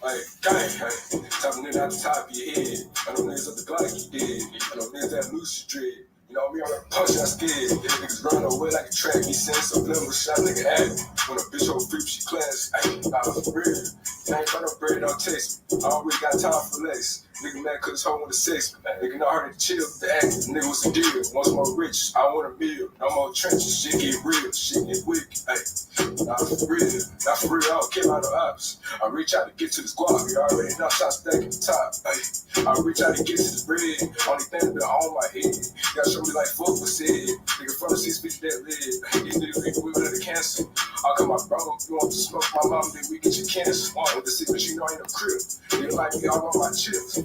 Like, gang, hey, talking it out the top of your head. I know niggas up the Glock you did. I know niggas that loose you dread. You know me, I'm like punch, I'm scared. Yeah, niggas run away like a track. He send some limbo shot, nigga at me. When a bitch hold freak, she class. Ay, for real. It ain't got no bread, don't taste me. I already got time for lace. Nigga mad cause hoe wanna sex me. Nigga know how to chill, the act. Nigga was a deal. Once more rich, I want a meal. No more trenches, shit get real, shit get wicked. Ay, for real. Not for real, I don't care about the ops. I reach out to get to the squad. You already know shots stack at the top. Ay, I reach out to get to the bread. Only thing that on my head. Gotta show me like fuck was said. Nigga from the 6 bitch that live. These niggas think we with the cancer. I'll come out, bro. You want to smoke my mom, then we get your cancer. With the secret, you know I ain't no crib. Nigga like me, all on my chips.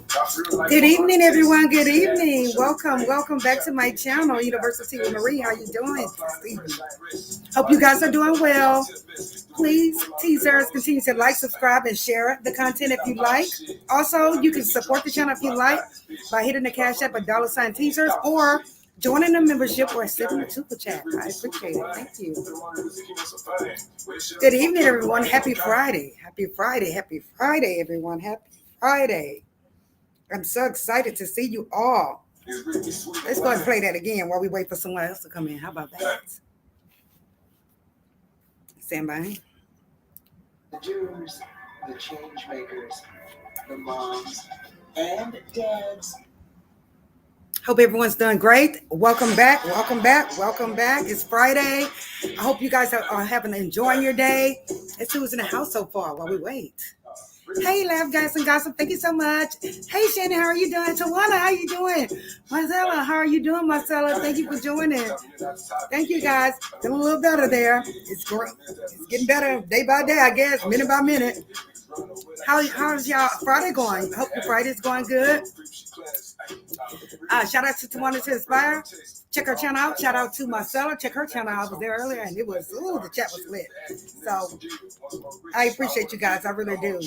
Like good evening, everyone. Good evening. Welcome back to my channel, University with Marie. How you doing? Hope you guys are doing well. Please, teasers, continue to like, subscribe, and share the content if you like. Also, you can support the channel if you like by hitting the Cash App at $teasers or joining the membership or sending a super chat. I appreciate it. Thank you. Good evening, everyone. Happy Friday. Happy Friday. Happy Friday, everyone. Happy Friday. I'm so excited to see you all. Let's go ahead and play that again while we wait for someone else to come in. How about that? Stand by. The doers, the change makers, the moms, and dads. Hope everyone's doing great. Welcome back. It's Friday. I hope you guys are enjoying your day. Let's see who's in the house so far while we wait. Hey, Laugh Guys and Gossip, thank you so much. Hey, Shannon, how are you doing? Tawana, how you doing? Marcella, how are you doing, Marcella? Thank you for joining. Thank you, guys. Feeling a little better there. It's getting better day by day, I guess, minute by minute. How's y'all Friday going? I hope your Friday's going good. Shout out to Tawana to Inspire. Check her channel out. Shout out to Marcella. Check her channel out. I was there earlier and it was, the chat was lit. So I appreciate you guys. I really do.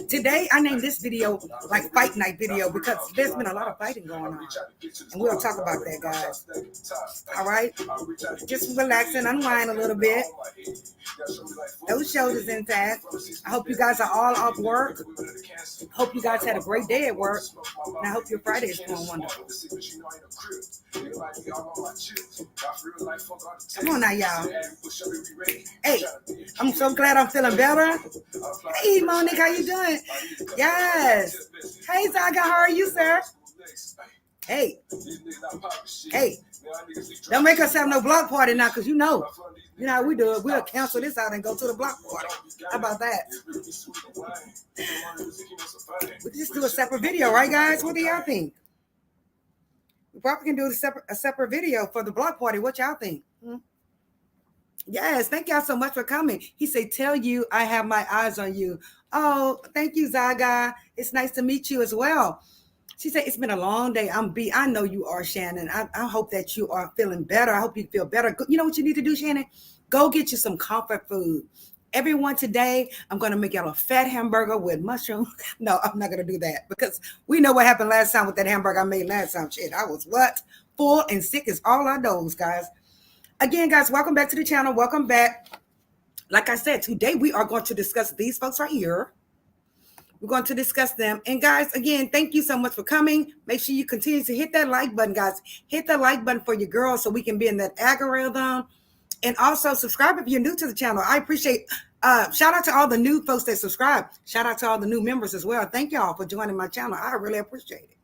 Today, I named this video like Fight Night video because there's been a lot of fighting going on. And we'll talk about that, guys. All right? Just relax and unwind a little bit. Those shoulders intact. I hope you guys are all off work. Hope you guys had a great day at work. And I hope your Friday is going wonderful. Come on now, y'all. Hey, I'm so glad I'm feeling better. Hey, Monique, how you doing? Yes. Hey, Zaga, how are you, sir? Hey, don't make us have no block party now, because you know how we do it. We'll cancel this out and go to the block party. How about that? We can just do a separate video, right, guys? What do y'all think? We probably can do a separate video for the block party. What y'all think? Yes, thank y'all so much for coming. He said, tell you I have my eyes on you. Oh, thank you, Zaga. It's nice to meet you as well. She said, it's been a long day. I know you are, Shannon. I hope that you are feeling better. I hope you feel better. You know what you need to do, Shannon? Go get you some comfort food. Everyone, today, I'm going to make y'all a fat hamburger with mushrooms. No, I'm not going to do that because we know what happened last time with that hamburger I made last time. Shit, I was what? Full and sick as all I knows, guys. Again, guys, welcome back to the channel. Welcome back. Like I said, today we are going to discuss these folks right here. We're going to discuss them. And guys, again, thank you so much for coming. Make sure you continue to hit that like button, guys. Hit the like button for your girls so we can be in that algorithm. And also subscribe if you're new to the channel. I appreciate, shout out to all the new folks that subscribe. Shout out to all the new members as well. Thank y'all for joining my channel. I really appreciate it.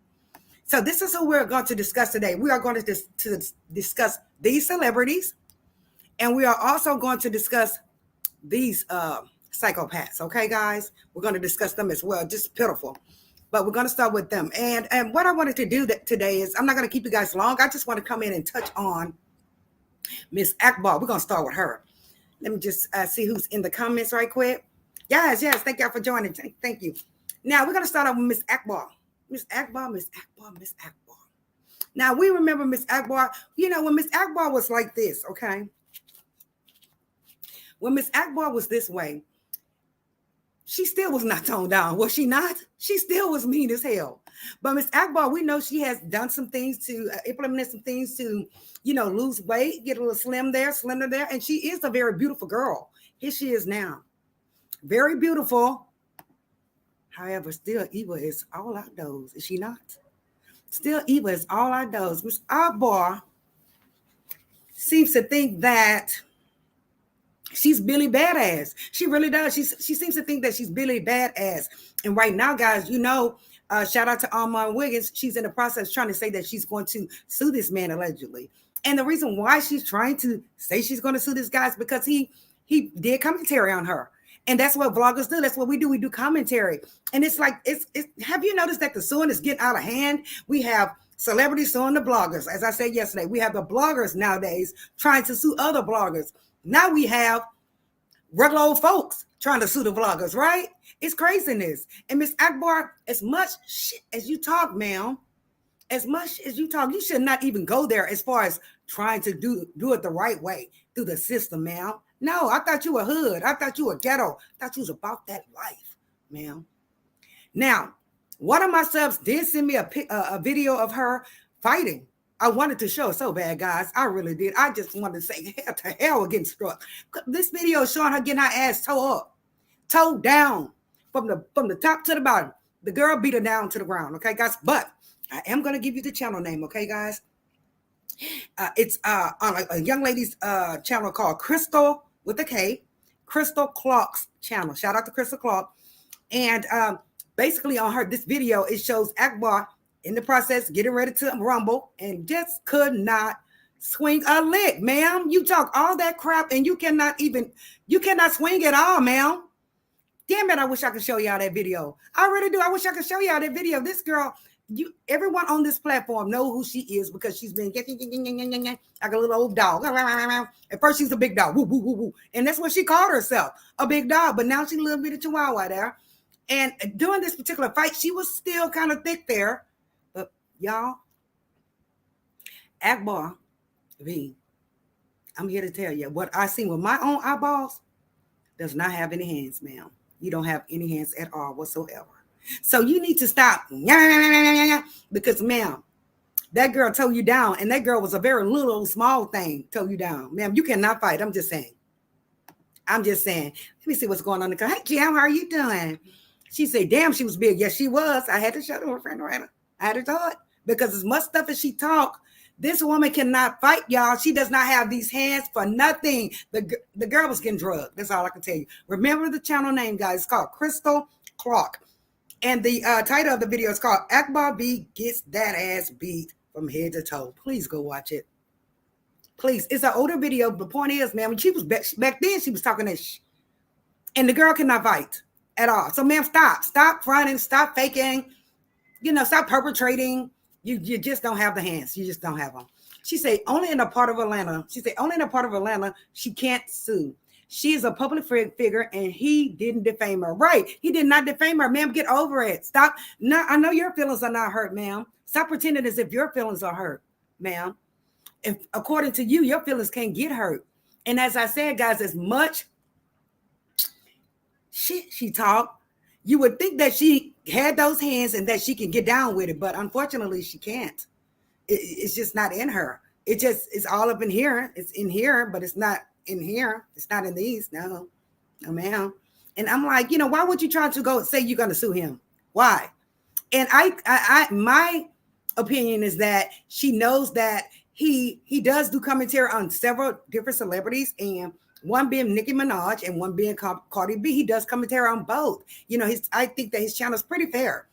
So this is who we're going to discuss today. We are going to discuss these celebrities. And we are also going to discuss these psychopaths. Okay, guys? We're going to discuss them as well. Just pitiful. But we're going to start with them. And what I wanted to do today is, I'm not going to keep you guys long. I just want to come in and touch on Miss Akbar. We're going to start with her. Let me just see who's in the comments right quick. Yes. Thank y'all for joining. Thank you. Now, we're going to start off with Miss Akbar. Miss Akbar. Now, we remember Miss Akbar. You know, when Miss Akbar was like this, okay? When Miss Akbar was this way, she still was not toned down, was she not? She still was mean as hell. But Miss Akbar, we know she has done some things to implement some things to, lose weight, get a little slender there. And she is a very beautiful girl. Here she is now. Very beautiful. However, still Eva is all outdoors, is she not? Still Eva is all outdoors. Miss Akbar seems to think that she's Billy Badass. She really does. She seems to think that she's Billy Badass. And right now, guys, shout out to Armand Wiggins. She's in the process trying to say that she's going to sue this man allegedly. And the reason why she's trying to say she's going to sue this guy is because he did commentary on her. And that's what vloggers do. That's what we do. We do commentary. And it's like, have you noticed that the suing is getting out of hand? We have celebrities suing the bloggers. As I said yesterday, we have the bloggers nowadays trying to sue other bloggers. Now we have regular old folks trying to sue the vloggers, right? It's craziness. And Miss Akbar, as much shit as you talk, ma'am, as much as you talk, you should not even go there as far as trying to do it the right way through the system, ma'am. No, I thought you were hood. I thought you were ghetto. I thought you was about that life, ma'am. Now, one of my subs did send me a video of her fighting. I wanted to show it so bad, guys. I really did. I just wanted to say, hell to hell with getting struck. This video is showing her getting her ass toe down from the top to the bottom. The girl beat her down to the ground, okay, guys? But I am going to give you the channel name, okay, guys? It's on a young lady's channel called Crystal with a K, Crystal Clark's channel. Shout out to Crystal Clark. And basically on this video, it shows Akbar in the process getting ready to rumble and just could not swing a lick, ma'am. You talk all that crap and you cannot swing at all, ma'am. Damn it, I wish I could show y'all that video. I really do. I wish I could show y'all that video. This girl, everyone on this platform know who she is because she's been like a little old dog. At first, she's a big dog. Woo, woo, woo, woo. And that's what she called herself, a big dog. But now she's a little bit of chihuahua there. And during this particular fight, she was still kind of thick there. But y'all, Akbar V, I'm here to tell you what I seen with my own eyeballs does not have any hands, ma'am. You don't have any hands at all whatsoever. So you need to stop because, ma'am, that girl tore you down, and that girl was a very little, small thing, tore you down. Ma'am, you cannot fight. I'm just saying. Let me see what's going on. Hey, Jam, how are you doing? She said, damn, she was big. Yes, she was. I had to show her friend Miranda. I had to tell it because as much stuff as she talk, this woman cannot fight, y'all. She does not have these hands for nothing. The girl was getting drugged. That's all I can tell you. Remember the channel name, guys. It's called Crystal Clark. And the title of the video is called Akbar B Gets That Ass Beat from Head to Toe. Please go watch it. Please. It's an older video. The point is, man, when she was back then, she was talking that shit. And the girl cannot fight at all. So, ma'am, stop. Stop fronting. Stop faking. Stop perpetrating. You just don't have the hands. You just don't have them. She said, only in a part of Atlanta. She can't sue. She is a public figure, and he didn't defame her. Right. He did not defame her. Ma'am, get over it. Stop. No, I know your feelings are not hurt, ma'am. Stop pretending as if your feelings are hurt, ma'am. If according to you, your feelings can't get hurt. And as I said, guys, as much shit she talked, you would think that she had those hands and that she can get down with it. But unfortunately, she can't. It's just not in her. It's all up in here. It's in here, but it's not in here. It's not in these. No, ma'am. And I'm like, why would you try to go say you're going to sue him? Why? And my opinion is that she knows that he does do commentary on several different celebrities, and one being Nicki Minaj and one being Cardi B. He does commentary on both. I think that his channel is pretty fair.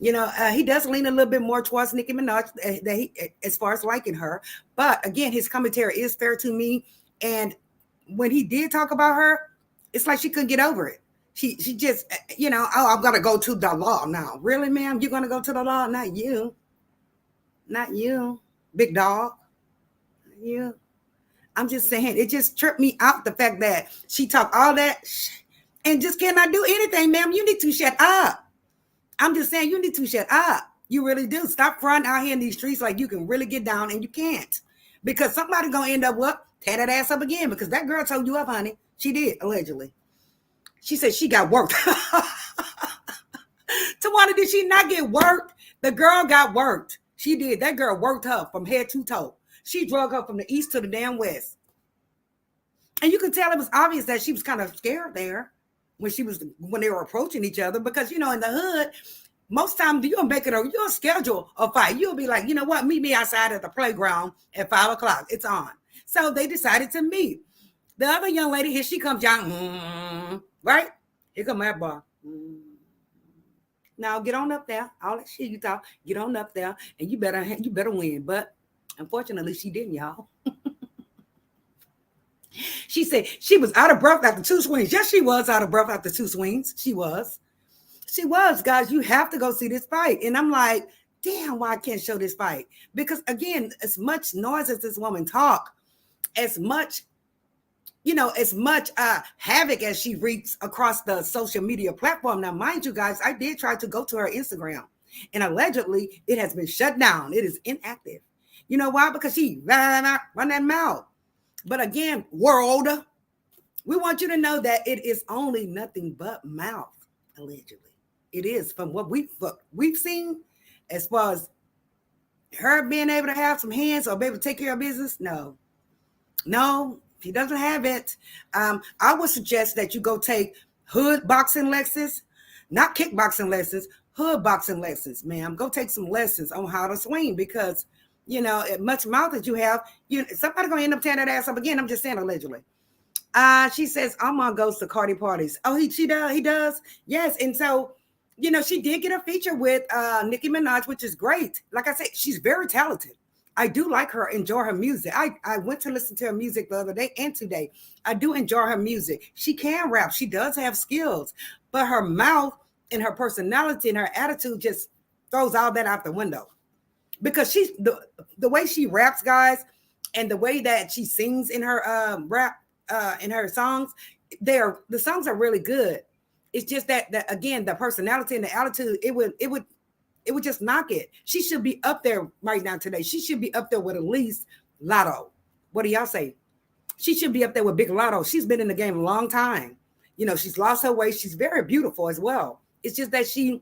He does lean a little bit more towards Nicki Minaj as far as liking her. But again, his commentary is fair to me. And when he did talk about her, it's like she couldn't get over it. She just, I'm going to go to the law now. Really, ma'am? You're going to go to the law? Not you. Not you, big dog. Not you. I'm just saying, it just tripped me out the fact that she talked all that shit and just cannot do anything, ma'am. You need to shut up. I'm just saying, you need to shut up. You really do. Stop fronting out here in these streets like you can really get down, and you can't. Because somebody's going to end up, tear that ass up again, because that girl told you up, honey. She did, allegedly. She said she got worked. Tawana, did she not get worked? The girl got worked. She did. That girl worked her from head to toe. She drug her from the east to the damn west. And you could tell it was obvious that she was kind of scared there. when they were approaching each other, because in the hood, most times you'll schedule a fight. You'll be like, you know what, meet me outside at the playground at 5 o'clock. It's on. So they decided to meet. The other young lady, here she comes young, right? Here come Akbar. Now get on up there. All that shit you talk, get on up there, and you better win. But unfortunately, she didn't, y'all. She said she was out of breath after 2 swings. Yes, she was out of breath after 2 swings. She was, guys. You have to go see this fight. And I'm like, damn, why I can't show this fight? Because again, as much noise as this woman talk, as much havoc as she wreaks across the social media platform. Now, mind you, guys, I did try to go to her Instagram, and allegedly it has been shut down. It is inactive. You know why? Because she run that mouth. But again, world, we want you to know that it is only nothing but mouth, allegedly. It is, from what we've seen, as far as her being able to have some hands or be able to take care of business. No, he doesn't have it. I would suggest that you go take hood boxing lessons, not kickboxing lessons, hood boxing lessons, ma'am. Go take some lessons on how to swing, because much mouth that you have, somebody gonna end up tearing that ass up again. I'm just saying, allegedly. She says Amon goes to Cardi parties. Oh, he does. Yes, and so she did get a feature with Nicki Minaj, which is great. Like I said, she's very talented. I do like her, enjoy her music. I went to listen to her music the other day and today. I do enjoy her music. She can rap. She does have skills, but her mouth and her personality and her attitude just throws all that out the window. Because she's the way she raps, guys, and the way that she sings in her rap, in her songs, the songs are really good. It's just that again, the personality and the attitude, it would just knock it. She should be up there right now today. She should be up there with at least Lotto. What do y'all say? She should be up there with Big Lotto. She's been in the game a long time. She's lost her way. She's very beautiful as well. It's just that she's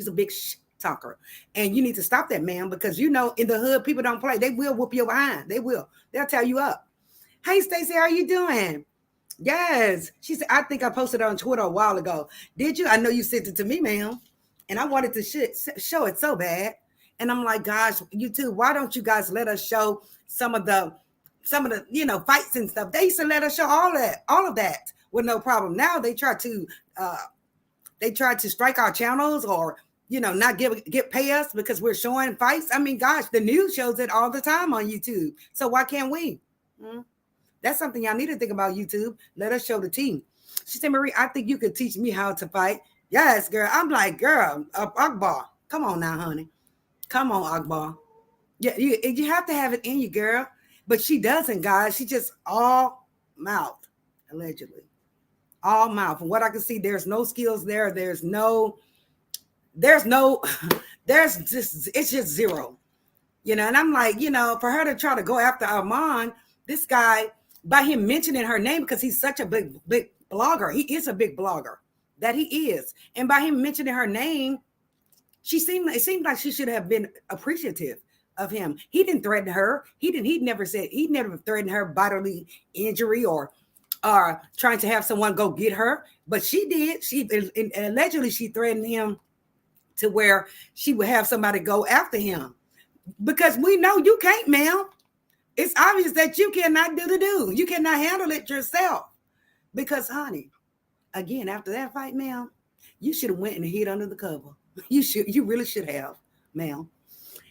a big talker. And you need to stop that, man, because in the hood, people don't play. They will whoop your behind. They will. They'll tear you up. Hey, Stacey, how are you doing? Yes. She said, I think I posted it on Twitter a while ago. Did you? I know you sent it to me, ma'am. And I wanted to show it so bad. And I'm like, gosh, YouTube, why don't you guys let us show some of the fights and stuff? They used to let us show all of that with no problem. Now they try to strike our channels, or not pay us because we're showing fights. I mean, gosh, the news shows it all the time on YouTube. So why can't we? That's something y'all need to think about, YouTube. Let us show the team. She said, Marie, I think you could teach me how to fight. Yes, girl. I'm like, girl, Akbar. Come on now, honey. Come on, Akbar. Yeah, you have to have it in you, girl. But she doesn't, guys. She just all mouth, allegedly. All mouth. From what I can see, there's no skills there. It's just zero. And I'm like, for her to try to go after Armand, this guy, by him mentioning her name, because he's such a big blogger. He is a big blogger. That he is. And by him mentioning her name, it seemed like she should have been appreciative of him. He didn't threaten her. He never threatened her bodily injury or trying to have someone go get her. But she did. Allegedly she threatened him to where she would have somebody go after him. Because we know you can't, ma'am. It's obvious that you cannot do. You cannot handle it yourself. Because, honey, again, after that fight, ma'am, you should have went and hid under the cover. You really should have, ma'am.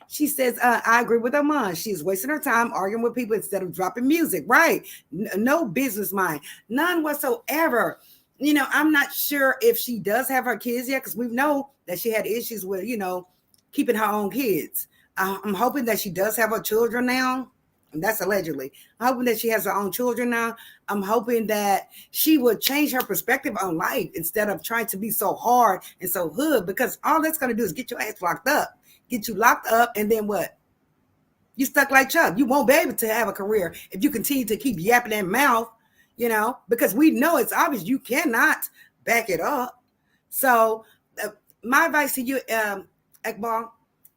She says, I agree with her mom. She's wasting her time arguing with people instead of dropping music. Right. No business mind. None whatsoever. I'm not sure if she does have her kids yet, because we know that she had issues with, keeping her own kids. I'm hoping that she does have her children now. And that's allegedly. I'm hoping that she has her own children now. I'm hoping that she would change her perspective on life instead of trying to be so hard and so hood, because all that's going to do is get your ass locked up. Get you locked up, and then what? You stuck like Chuck. You won't be able to have a career if you continue to keep yapping that mouth, because we know it's obvious you cannot back it up. So my advice to you, Akbar,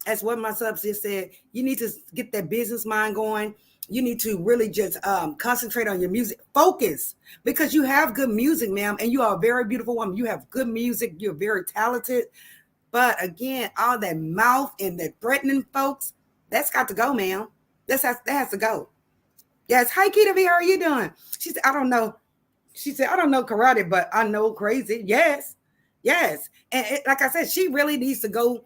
as what my sub just said, you need to get that business mind going. You need to really just concentrate on your music. Focus, because you have good music, ma'am, and you are a very beautiful woman. You have good music. You're very talented. But again, all that mouth and that threatening folks, that's got to go, ma'am. That has to go. Yes. Hi, Kita V. How are you doing? She said, I don't know. She said, I don't know karate, but I know crazy. Yes. Yes. And like I said, she really needs to go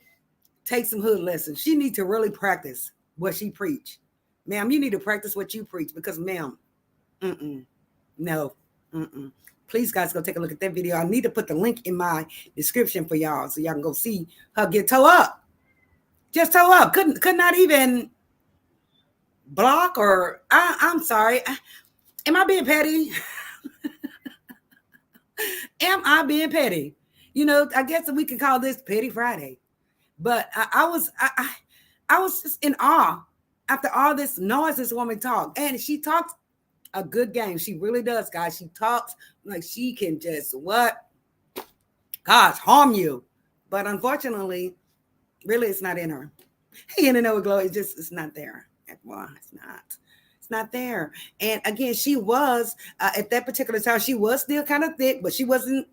take some hood lessons. She needs to really practice what she preach. Ma'am, you need to practice what you preach because, ma'am, no. Please, guys, go take a look at that video. I need to put the link in my description for y'all so y'all can go see her get toe up. Just toe up. Could not even block or I'm sorry. Am I being petty? Am I being petty? You know, I guess we can call this Petty Friday. But I was just in awe after all this noise this woman talked. And she talks a good game. She really does, guys. She talks like she can just harm you. But unfortunately, really, it's not in her. Hey, in the glow, it's not there. Well, it's not there. And again, she was at that particular time, she was still kind of thick, but she wasn't,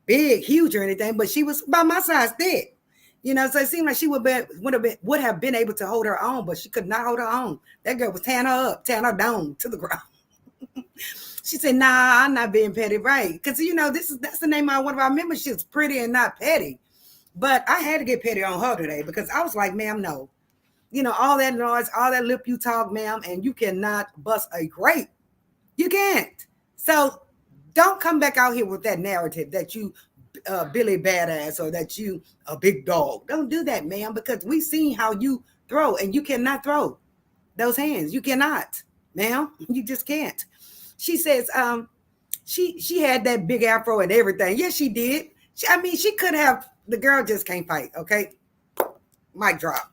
big, huge or anything, but she was about my size thick. So it seemed like she would have been able to hold her own, but she could not hold her own. That girl was tearing her up, tearing her down to the ground. She said, nah, I'm not being petty, right? Because, that's the name of one of our memberships, Pretty and Not Petty. But I had to get petty on her today because I was like, ma'am, no. All that noise, all that lip you talk, ma'am, and you cannot bust a grape. You can't. So don't come back out here with that narrative that you Billy Badass or that you a big dog. Don't do that, ma'am, because we seen how you throw and you cannot throw those hands. You cannot, ma'am. You just can't. She says she had that big afro and everything. Yes, she did. She could have. The girl just can't fight, okay? Mic drop.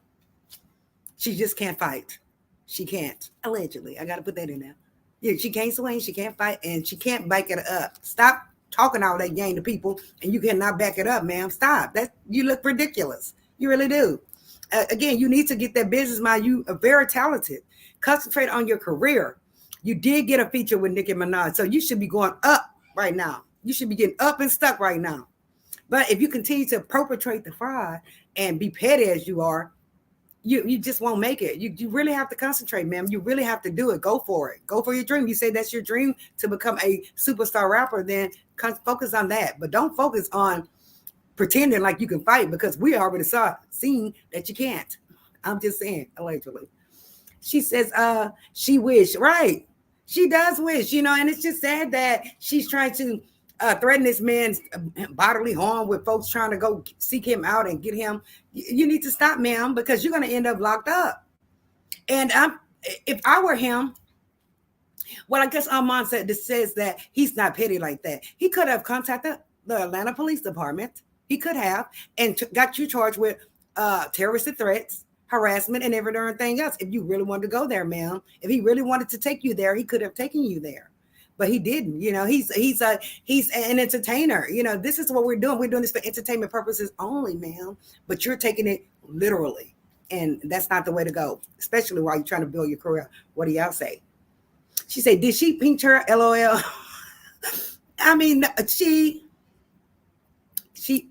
She just can't fight. She can't. Allegedly. I got to put that in there. Yeah, she can't swing, she can't fight, and she can't back it up. Stop talking all that game to people, and you cannot back it up, ma'am. Stop. You look ridiculous. You really do. Again, you need to get that business mind. You are very talented. Concentrate on your career. You did get a feature with Nicki Minaj, so you should be going up right now. You should be getting up and stuck right now. But if you continue to perpetrate the fraud and be petty as you are, you just won't make it. You really have to concentrate, ma'am. You really have to do it. Go for it. Go for your dream. You say that's your dream to become a superstar rapper, then focus on that. But don't focus on pretending like you can fight because we already seen that you can't. I'm just saying, allegedly. She says she wish, right? She does wish, and it's just sad that she's trying to threaten this man's bodily harm with folks trying to go seek him out and get him. You need to stop, ma'am, because you're going to end up locked up. And if I were him, well, I guess Armand says that he's not petty like that. He could have contacted the Atlanta Police Department. He could have and got you charged with terroristic threats, harassment, and everything else. If you really wanted to go there, ma'am, if he really wanted to take you there, he could have taken you there. But he didn't, he's an entertainer. This is what we're doing. We're doing this for entertainment purposes only, ma'am. But you're taking it literally. And that's not the way to go, especially while you're trying to build your career. What do y'all say? She said, did she pinch her? LOL. she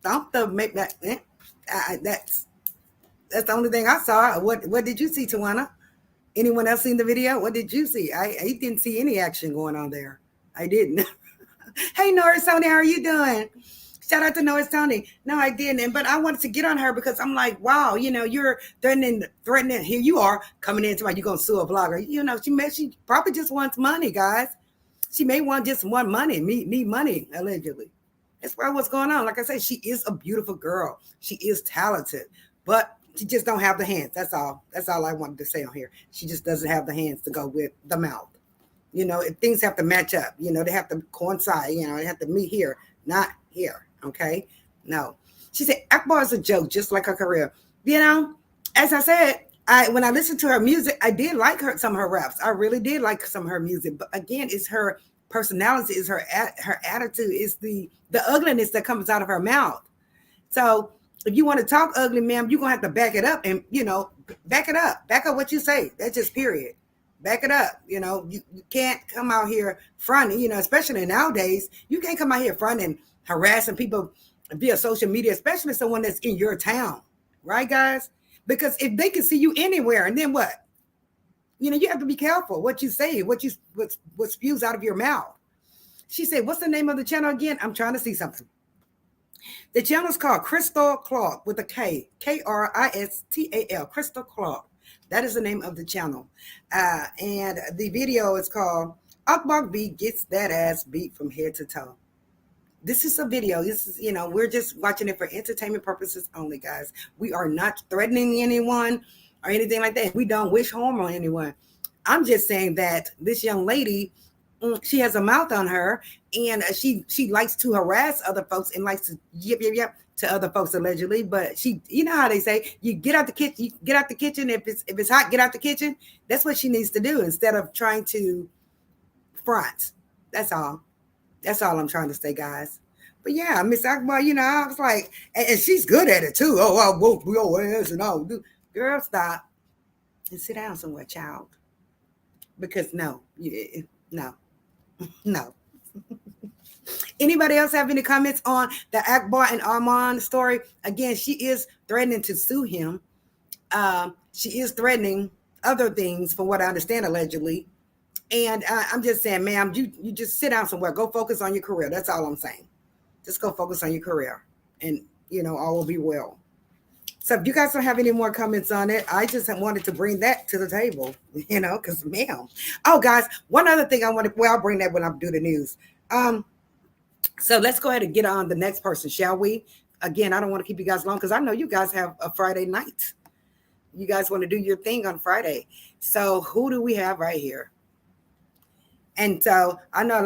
thumped the make that. That's the only thing I saw. What did you see, Tawana? Anyone else seen the video? What did you see? I didn't see any action going on there. I didn't. Hey, Norris Tony, how are you doing? Shout out to Norris Tony. No, I didn't. But I wanted to get on her because I'm like, wow, you're threatening. Here you are coming in to you're going to sue a blogger. She probably just wants money, guys. She may want money, need money, allegedly. That's probably what's going on. Like I said, she is a beautiful girl. She is talented, but she just don't have the hands. That's all. That's all I wanted to say on here. She just doesn't have the hands to go with the mouth. If things have to match up. They have to coincide. They have to meet here, not here. Okay? No. She said, Akbar is a joke, just like her career. As I said, when I listened to her music, I did like some of her raps. I really did like some of her music. But again, it's her personality, it's her attitude, it's the ugliness that comes out of her mouth. So if you want to talk ugly, ma'am, you're going to have to back it up and, Back it up. Back up what you say. That's just period. Back it up. You can't come out here fronting, especially nowadays. You can't come out here fronting, harassing people via social media, especially someone that's in your town. Right, guys? Because if they can see you anywhere, and then what? You have to be careful what you say, what spews out of your mouth. She said, what's the name of the channel again? I'm trying to see something. The channel is called Crystal Clark with a K, Kristal, Crystal Clark. That is the name of the channel. And the video is called Akbar B Gets That Ass Beat from Head to Toe. This is a video. This is, we're just watching it for entertainment purposes only, guys. We are not threatening anyone or anything like that. We don't wish harm on anyone. I'm just saying that this young lady, she has a mouth on her, and she likes to harass other folks and likes to yip to other folks allegedly. But she, how they say, you get out the kitchen. You get out the kitchen. If it's hot, get out the kitchen. That's what she needs to do instead of trying to front. That's all. That's all I'm trying to say, guys. But yeah, Miss Akbar, I was like, and she's good at it too. Oh, I whoop your ass and all. Girl, stop and sit down somewhere, child. Because no. Anybody else have any comments on the Akbar and Armand story? Again, she is threatening to sue him. She is threatening other things, from what I understand, allegedly. And I'm just saying, ma'am, you just sit down somewhere. Go focus on your career. That's all I'm saying. Just go focus on your career, and all will be well. So if you guys don't have any more comments on it, I just wanted to bring that to the table, because ma'am. Oh, guys, one other thing I'll bring that when I do the news. So let's go ahead and get on the next person, shall we? Again, I don't want to keep you guys long because I know you guys have a Friday night. You guys want to do your thing on Friday. So who do we have right here? And so I know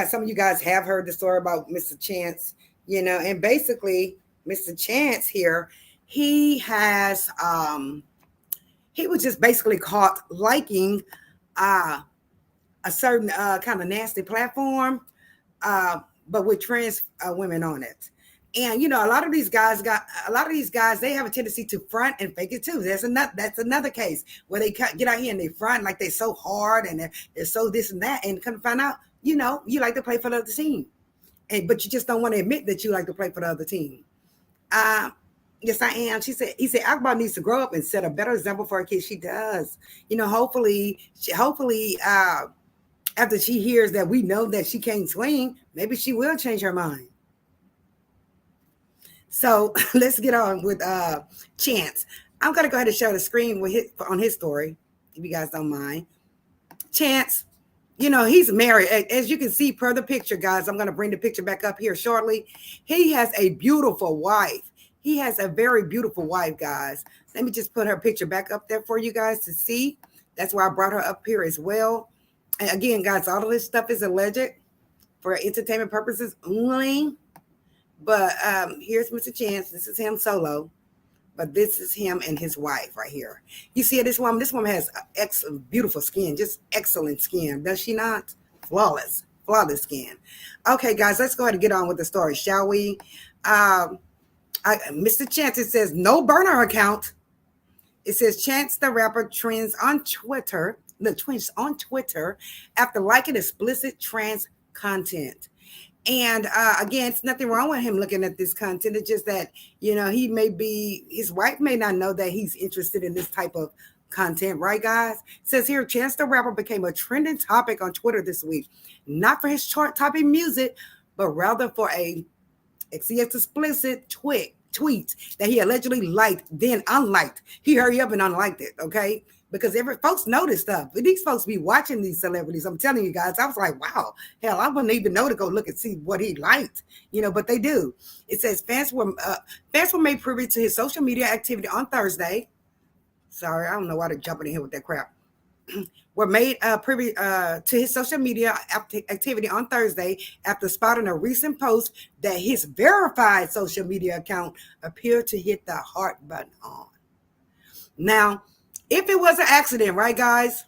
some of you guys have heard the story about Mr. Chance, and basically Mr. Chance here, he has, he was just basically caught liking a certain kind of nasty platform, but with trans women on it. And a lot of these guys, they have a tendency to front and fake it too. That's another case where they get out here and they front like they're so hard and they're so this and that, and come to find out, you like to play for the other team, but you just don't want to admit that you like to play for the other team. Yes, I am. He said Akbar needs to grow up and set a better example for her kids. She does. Hopefully, after she hears that we know that she can't swing, maybe she will change her mind. So let's get on with Chance. I'm going to go ahead and share the screen on his story, if you guys don't mind. Chance, he's married. As you can see per the picture, guys, I'm going to bring the picture back up here shortly. He has a beautiful wife. He has a very beautiful wife, guys. Let me just put her picture back up there for you guys to see. That's why I brought her up here as well. And again, guys, all of this stuff is alleged for entertainment purposes only. But here's Mr. Chance. This is him solo. But this is him and his wife right here. You see this woman? This woman has beautiful skin, just excellent skin. Does she not? Flawless skin. Okay, guys, let's go ahead and get on with the story, shall we? Mr. Chance, it says no burner account. It says Chance the rapper trends on Twitter after liking explicit trans content. And again, it's nothing wrong with him looking at this content. It's just that, his wife may not know that he's interested in this type of content, right, guys? It says here, Chance the Rapper became a trending topic on Twitter this week, not for his chart-topping music, but rather for a explicit tweet that he allegedly liked, then unliked. He hurried up and unliked it, okay? Because folks know this stuff. These folks be watching these celebrities. I'm telling you guys, I was like, wow, hell, I wouldn't even know to go look and see what he liked, but they do. It says fans were made privy to his social media activity on Thursday. Sorry, I don't know why they're jumping in here with that crap. Were made privy to his social media activity on Thursday after spotting a recent post that his verified social media account appeared to hit the heart button on. Now, if it was an accident, right, guys?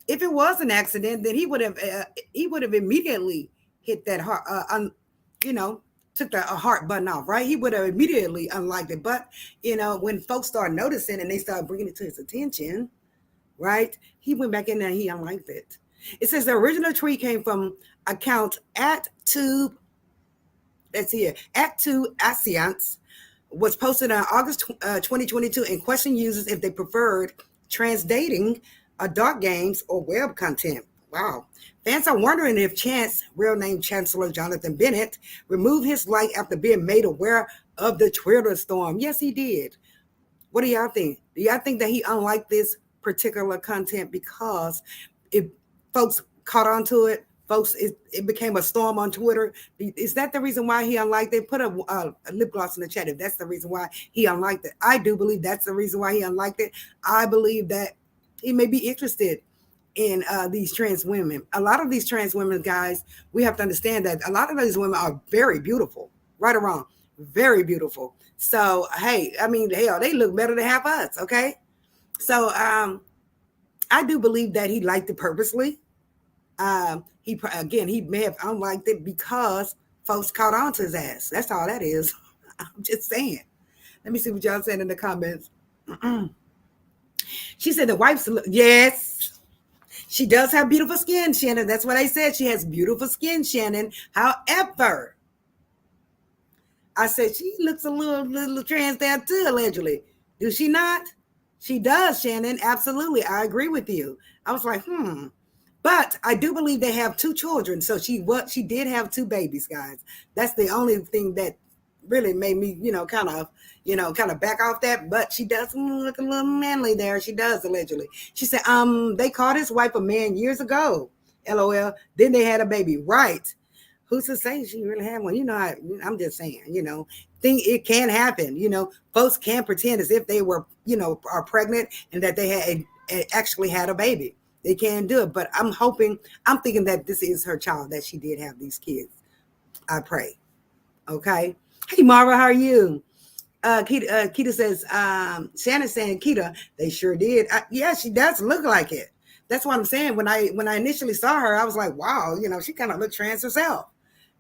If it was an accident, then he would have immediately hit that heart, took the heart button off, right? He would have immediately unliked it. But, when folks start noticing and they start bringing it to his attention, right? He went back in there and he unliked it. It says the original tweet came from account @tube. Let's see it. @2AScience was posted on August 2022 and questioned users if they preferred trans dating, adult games, or web content. Wow. Fans are wondering if Chance, real name Chancellor Jonathan Bennett, removed his like after being made aware of the Twitter storm. Yes, he did. What do y'all think? Do y'all think that he unliked this particular content because if folks caught on to it, folks, it became a storm on Twitter? Is that the reason why he unliked it? Put a lip gloss in the chat if that's the reason why he unliked it. I do believe that's the reason why he unliked it. I believe that he may be interested in these trans women. A lot of these trans women, guys, we have to understand that a lot of these women are very beautiful, right or wrong, very beautiful. So, hey, I mean, hell, they look better than half us, okay? So, I do believe that he liked it purposely. He may have unliked it because folks caught on to his ass. That's all that is. I'm just saying. Let me see what y'all saying in the comments. She said the wife's, yes, she does have beautiful skin, Shannon. That's what I said. She has beautiful skin, Shannon. However, I said she looks a little trans there too, allegedly. Do she not? She does, Shannon. Absolutely. I agree with you. I was like, But I do believe they have 2 children. So she did have 2 babies, guys. That's the only thing that really made me, kind of back off that. But she does look a little manly there. She does, allegedly. She said, they called his wife a man years ago. LOL. Then they had a baby. Right. Who's to say she really had one? I'm just saying, it can happen. Folks can pretend as if they were, are pregnant and that they actually had a baby. They can do it. But I'm thinking that this is her child, that she did have these kids. I pray. Okay. Hey, Mara, how are you? Keita says, Shannon's saying, Keita, they sure did. Yeah, she does look like it. That's what I'm saying. When I initially saw her, I was like, wow, she kind of looked trans herself.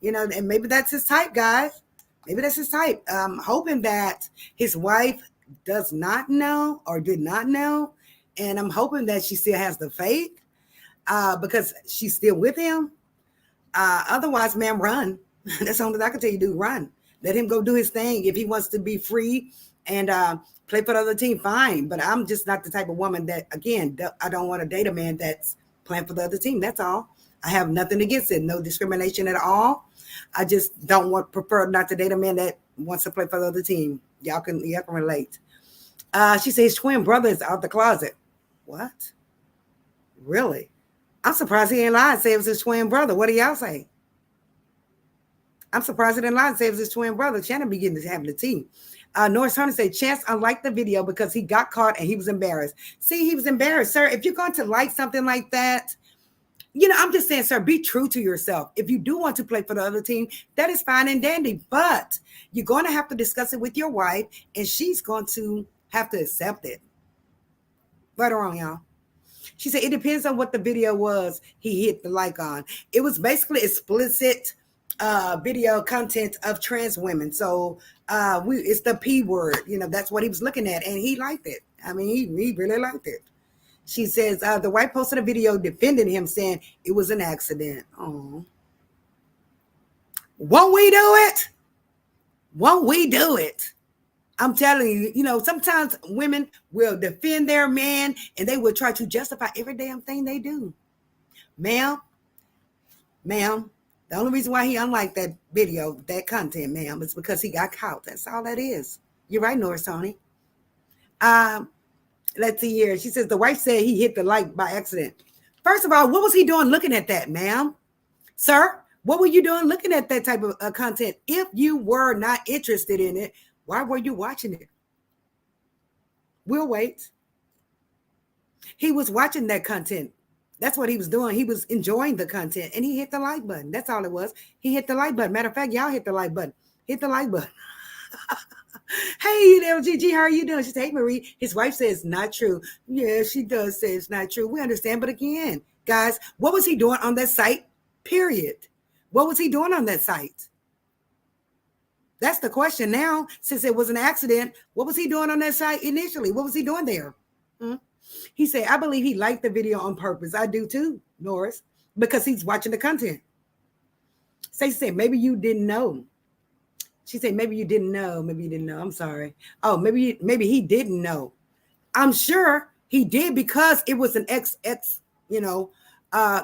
And maybe that's his type, guys. Maybe that's his type. Hoping that his wife does not know or did not know. And I'm hoping that she still has the faith because she's still with him. Otherwise, ma'am, run. That's the only thing I can tell you, do, run. Let him go do his thing. If he wants to be free and play for the other team, fine. But I'm just not the type of woman that, again, I don't want to date a man that's playing for the other team. That's all. I have nothing against it. No discrimination at all. I just prefer not to date a man that wants to play for the other team. Y'all can relate. She says his twin brother is out the closet. What? Really? I'm surprised he ain't lied and say it was his twin brother. What do y'all say? I'm surprised he didn't lie and say it was his twin brother. Shannon beginning to have the team. Norris Hunter said, Chance unliked the video because he got caught and he was embarrassed. See, he was embarrassed. Sir, if you're going to like something like that, I'm just saying, sir, be true to yourself. If you do want to play for the other team, that is fine and dandy. But you're going to have to discuss it with your wife, and she's going to have to accept it. Right or wrong, y'all? She said, it depends on what the video was he hit the like on. It was basically explicit video content of trans women. So it's the P word. That's what he was looking at, and he liked it. I mean, he really liked it. She says, the wife posted a video defending him, saying it was an accident. Oh. Won't we do it? Won't we do it? I'm telling you, sometimes women will defend their man and they will try to justify every damn thing they do. Ma'am, the only reason why he unliked that video, that content, ma'am, is because he got caught. That's all that is. You're right, Norris Tony. Let's see here. She says the wife said he hit the like by accident. First of all, what was he doing looking at that, ma'am? Sir, what were you doing looking at that type of content? If you were not interested in it, why were you watching it? We'll wait. He was watching that content. That's what he was doing. He was enjoying the content and he hit the like button. That's all it was. He hit the like button. Matter of fact, y'all hit the like button. Hit the like button. Hey, LGG, how are you doing? She said, hey, Marie, his wife says it's not true. Yeah, she does say it's not true. We understand. But again, guys, what was he doing on that site? Period. What was he doing on that site? That's the question now. Since it was an accident, what was he doing on that site initially? What was he doing there? He said, I believe he liked the video on purpose. I do too, Norris, because he's watching the content. Stacey said, maybe you didn't know. She said, maybe you didn't know. Maybe you didn't know. I'm sorry. Oh, maybe he didn't know. I'm sure he did because it was an XX,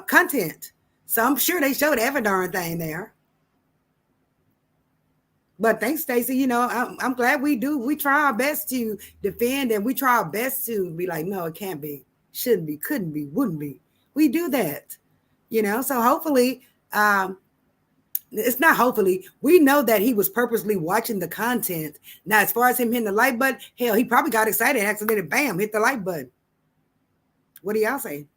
content. So I'm sure they showed every darn thing there. But thanks, Stacey. I'm glad we do. We try our best to defend, and we try our best to be like, no, it can't be, shouldn't be, couldn't be, wouldn't be. We do that, So hopefully, it's not hopefully. We know that he was purposely watching the content. Now, as far as him hitting the like button, hell, he probably got excited, accidentally, bam, hit the like button. What do y'all say?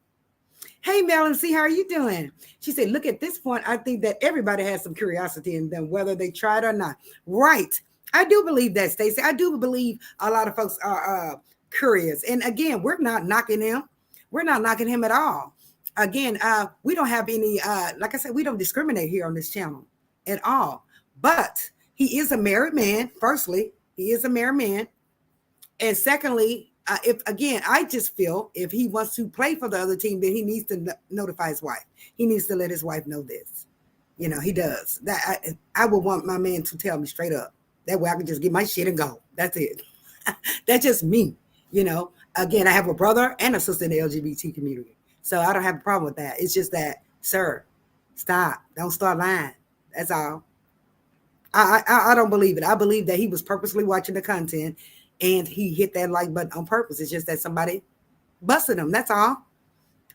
Hey, Melanie, see, how are you doing? She said, look, at this point, I think that everybody has some curiosity in them, whether they tried or not. Right. I do believe that, Stacey. I do believe a lot of folks are curious. And again, we're not knocking him. We're not knocking him at all. Again, we don't have any, like I said, we don't discriminate here on this channel at all. But he is a married man. Firstly, he is a married man. And secondly, I just feel if he wants to play for the other team, then he needs to notify his wife. He needs to let his wife know this. He does. That I would want my man to tell me straight up. That way I can just get my shit and go. That's it. That's just me. Again, I have a brother and a sister in the LGBT community. So I don't have a problem with that. It's just that, sir, stop. Don't start lying. That's all. I don't believe it. I believe that he was purposely watching the content and he hit that like button on purpose. It's just that somebody busted him. That's all.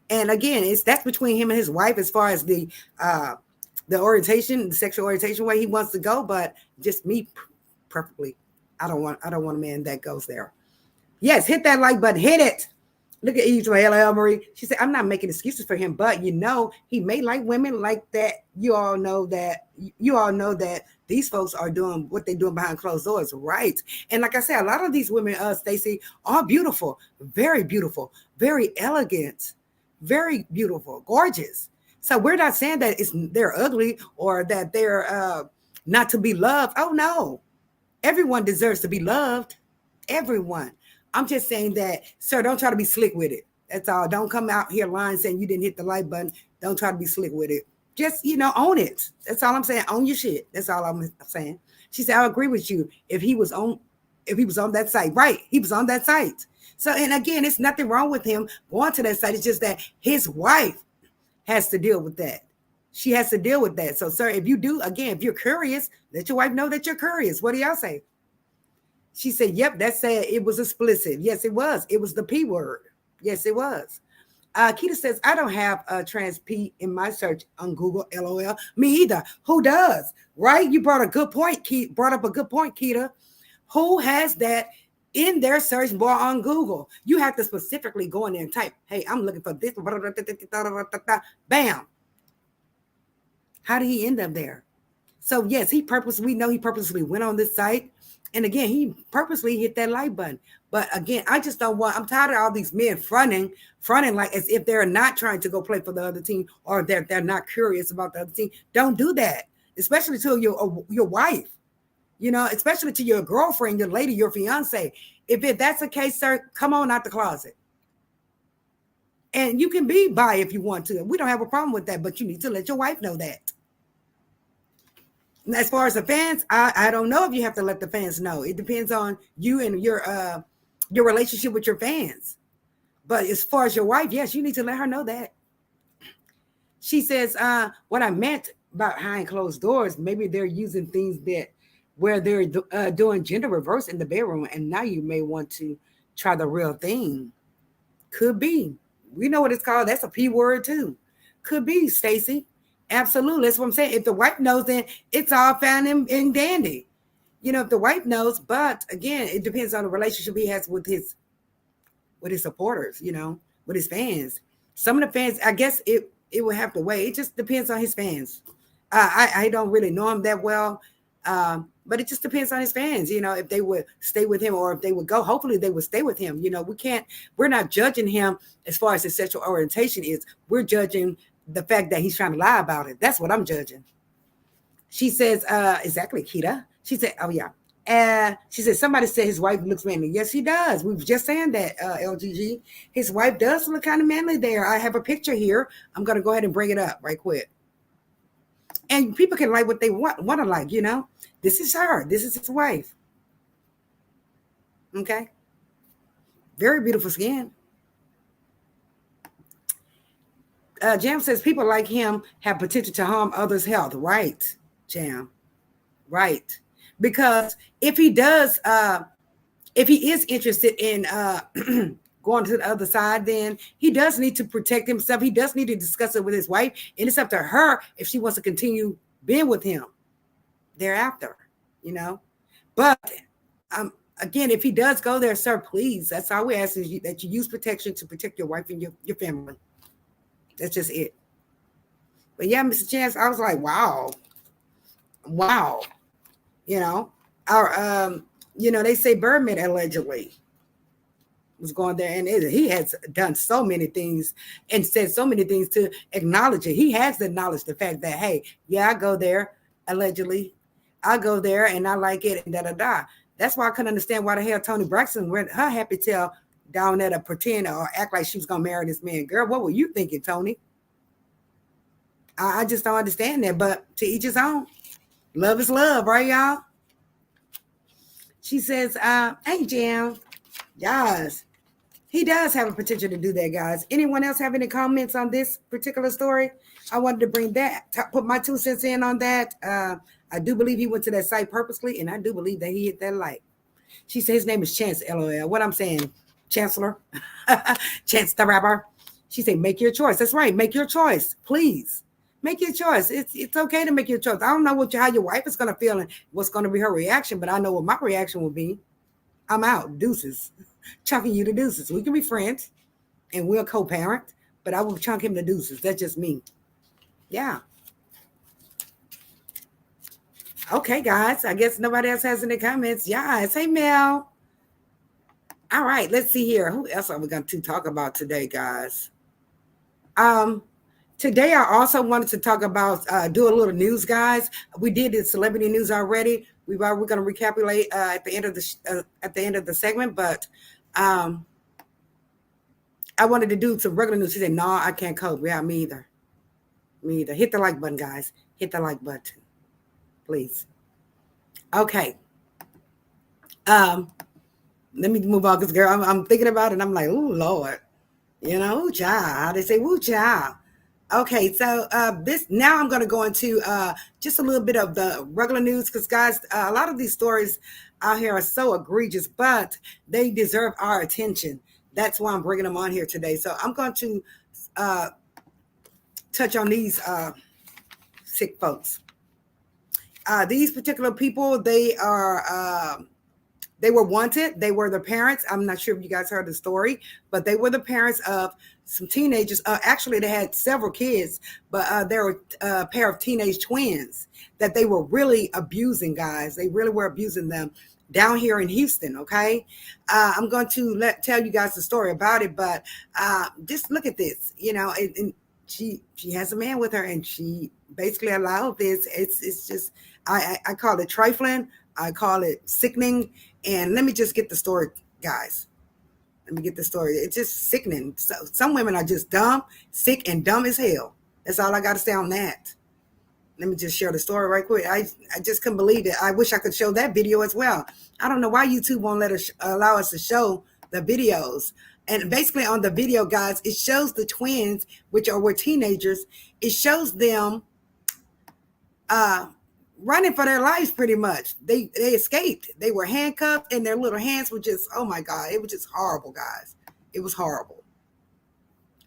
And again, that's between him and his wife as far as the orientation, the sexual orientation, where he wants to go. But just me, perfectly, I don't want a man that goes there. Yes, hit that like button. Hit it. Look at Eve L. Marie. She said, I'm not making excuses for him, but he may like women like that. You all know that these folks are doing what they're doing behind closed doors, right? And like I said, a lot of these women, Stacey, are beautiful, very elegant, very beautiful, gorgeous. So we're not saying that they're ugly or that they're not to be loved. Oh no, everyone deserves to be loved. Everyone. I'm just saying that, sir, don't try to be slick with it. That's all. Don't come out here lying saying you didn't hit the like button. Don't try to be slick with it. Just, own it. That's all I'm saying. Own your shit. That's all I'm saying. She said, I agree with you. If he was on that site, right? He was on that site. So, and again, it's nothing wrong with him going to that site. It's just that his wife has to deal with that. She has to deal with that. So, sir, if you're curious, let your wife know that you're curious. What do y'all say? She said, yep, that said it was explicit. Yes, it was. It was the P word. Yes, it was. Keita says, I don't have a trans P in my search on Google, LOL. Me either. Who does? Right? You brought up a good point, Keita. Who has that in their search bar on Google? You have to specifically go in there and type, hey, I'm looking for this. Bam. How did he end up there? So, yes, we know he purposely went on this site. And again, he purposely hit that like button. But again, I'm tired of all these men fronting like as if they're not trying to go play for the other team or they're not curious about the other team. Don't do that, especially to your wife, especially to your girlfriend, your lady, your fiance. If that's the case, sir, come on out the closet. And you can be bi if you want to. We don't have a problem with that, but you need to let your wife know that. As far as the fans, I don't know if you have to let the fans know. It depends on you and your relationship with your fans. But as far as your wife, yes, you need to let her know that. She says, what I meant about behind closed doors, maybe they're using things where they're doing gender reverse in the bedroom, and now you may want to try the real thing. Could be. We know what it's called. That's a P word too. Could be, Stacey. Absolutely. That's what I'm saying. If the wife knows, then it's all fine and dandy. If the wife knows, but again, it depends on the relationship he has with his supporters, with his fans. Some of the fans, I guess it will have to wait. It just depends on his fans. I don't really know him that well, but it just depends on his fans, if they would stay with him or if they would go. Hopefully they would stay with him. We're not judging him as far as his sexual orientation is. We're judging the fact that he's trying to lie about it. That's what I'm judging. She says, exactly, Keita. She said, oh, yeah. She said, somebody said his wife looks manly. Yes, he does. We were just saying that, LGG. His wife does look kind of manly there. I have a picture here. I'm going to go ahead and bring it up right quick. And people can like what they want to like, you know. This is her. This is his wife. Okay. Very beautiful skin. Jam says people like him have potential to harm others' health. Right, Jam. Right. Because if he does, if he is interested in going to the other side, then he does need to protect himself. He does need to discuss it with his wife. And it's up to her if she wants to continue being with him thereafter, you know. But again, if he does go there, sir, please, that's all we ask is that you use protection to protect your wife and your family. That's just it. But yeah, Mr. Chance, I was like, wow. You know, our you know, they say Birdman allegedly was going there, and he has done so many things and said so many things to acknowledge it. He has acknowledged the fact that, hey, yeah, I go there allegedly. I go there and I like it and da. That's why I couldn't understand why the hell Toni Braxton went her happy tail down there to pretend or act like she was gonna marry this man. Girl, what were you thinking, Toni? I just don't understand that. But to each his own. Love is love, right, y'all? She says, hey, Jam. Yes. He does have a potential to do that, guys. Anyone else have any comments on this particular story? I wanted to bring that, put my 2 cents in on that. I do believe he went to that site purposely, and I do believe that he hit that light. She said his name is Chance, LOL. What I'm saying, Chancellor, Chance the Rapper. She said, make your choice. That's right. Make your choice, please. Make your choice. It's okay to make your choice. I don't know how your wife is going to feel and what's going to be her reaction, but I know what my reaction will be. I'm out. Deuces. Chunking you to deuces. We can be friends and we'll co-parent, but I will chunk him to deuces. That's just me. Yeah. Okay, guys. I guess nobody else has any comments. Yes. Hey, Mel. All right. Let's see here. Who else are we going to talk about today, guys? Today, I also wanted to talk about, do a little news, guys. We did the celebrity news already. We're going to recapitulate at the end of the segment, but I wanted to do some regular news. She said, "No, I can't cope." Yeah, me either. Me either. Hit the like button, guys. Hit the like button, please. Okay. Let me move on because, girl, I'm thinking about it. And I'm like, oh Lord, you know, ooh, child. How they say, "Woo, child." Okay, so now I'm going to go into just a little bit of the regular news because, guys, a lot of these stories out here are so egregious, but they deserve our attention. That's why I'm bringing them on here today. So I'm going to touch on these sick folks. These particular people, they were wanted. They were the parents. I'm not sure if you guys heard the story, but they were the parents of some teenagers. Actually, they had several kids, but there were a pair of teenage twins that they were really abusing, guys. They really were abusing them down here in Houston, okay? I'm going to tell you guys the story about it, but just look at this, you know, and she has a man with her, and she basically allowed this. It's just, I call it trifling. I call it sickening. And let me just get the story, guys. Let me get the story. It's just sickening. So, some women are just dumb, sick, and dumb as hell. That's all I got to say on that. Let me just share the story right quick. I just couldn't believe it. I wish I could show that video as well. I don't know why YouTube won't let us allow us to show the videos. And basically on the video, guys, it shows the twins, which were teenagers. It shows them running for their lives pretty much. They escaped. They were handcuffed and their little hands were just, oh my God, it was just horrible, guys. It was horrible.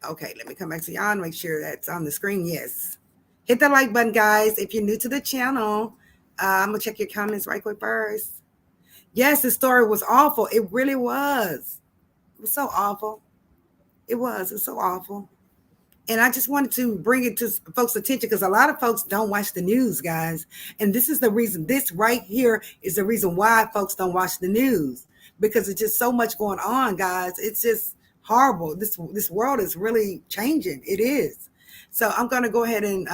Okay, let me come back to y'all and make sure that's on the screen. Yes. Hit the like button, guys. If you're new to the channel, I'm going to check your comments right quick first. Yes, the story was awful. It really was. It was so awful. It was so awful. And I just wanted to bring it to folks' attention because a lot of folks don't watch the news, guys. And this is the reason. This right here is the reason why folks don't watch the news, because it's just so much going on, guys. It's just horrible. This world is really changing. It is. So I'm going to go ahead and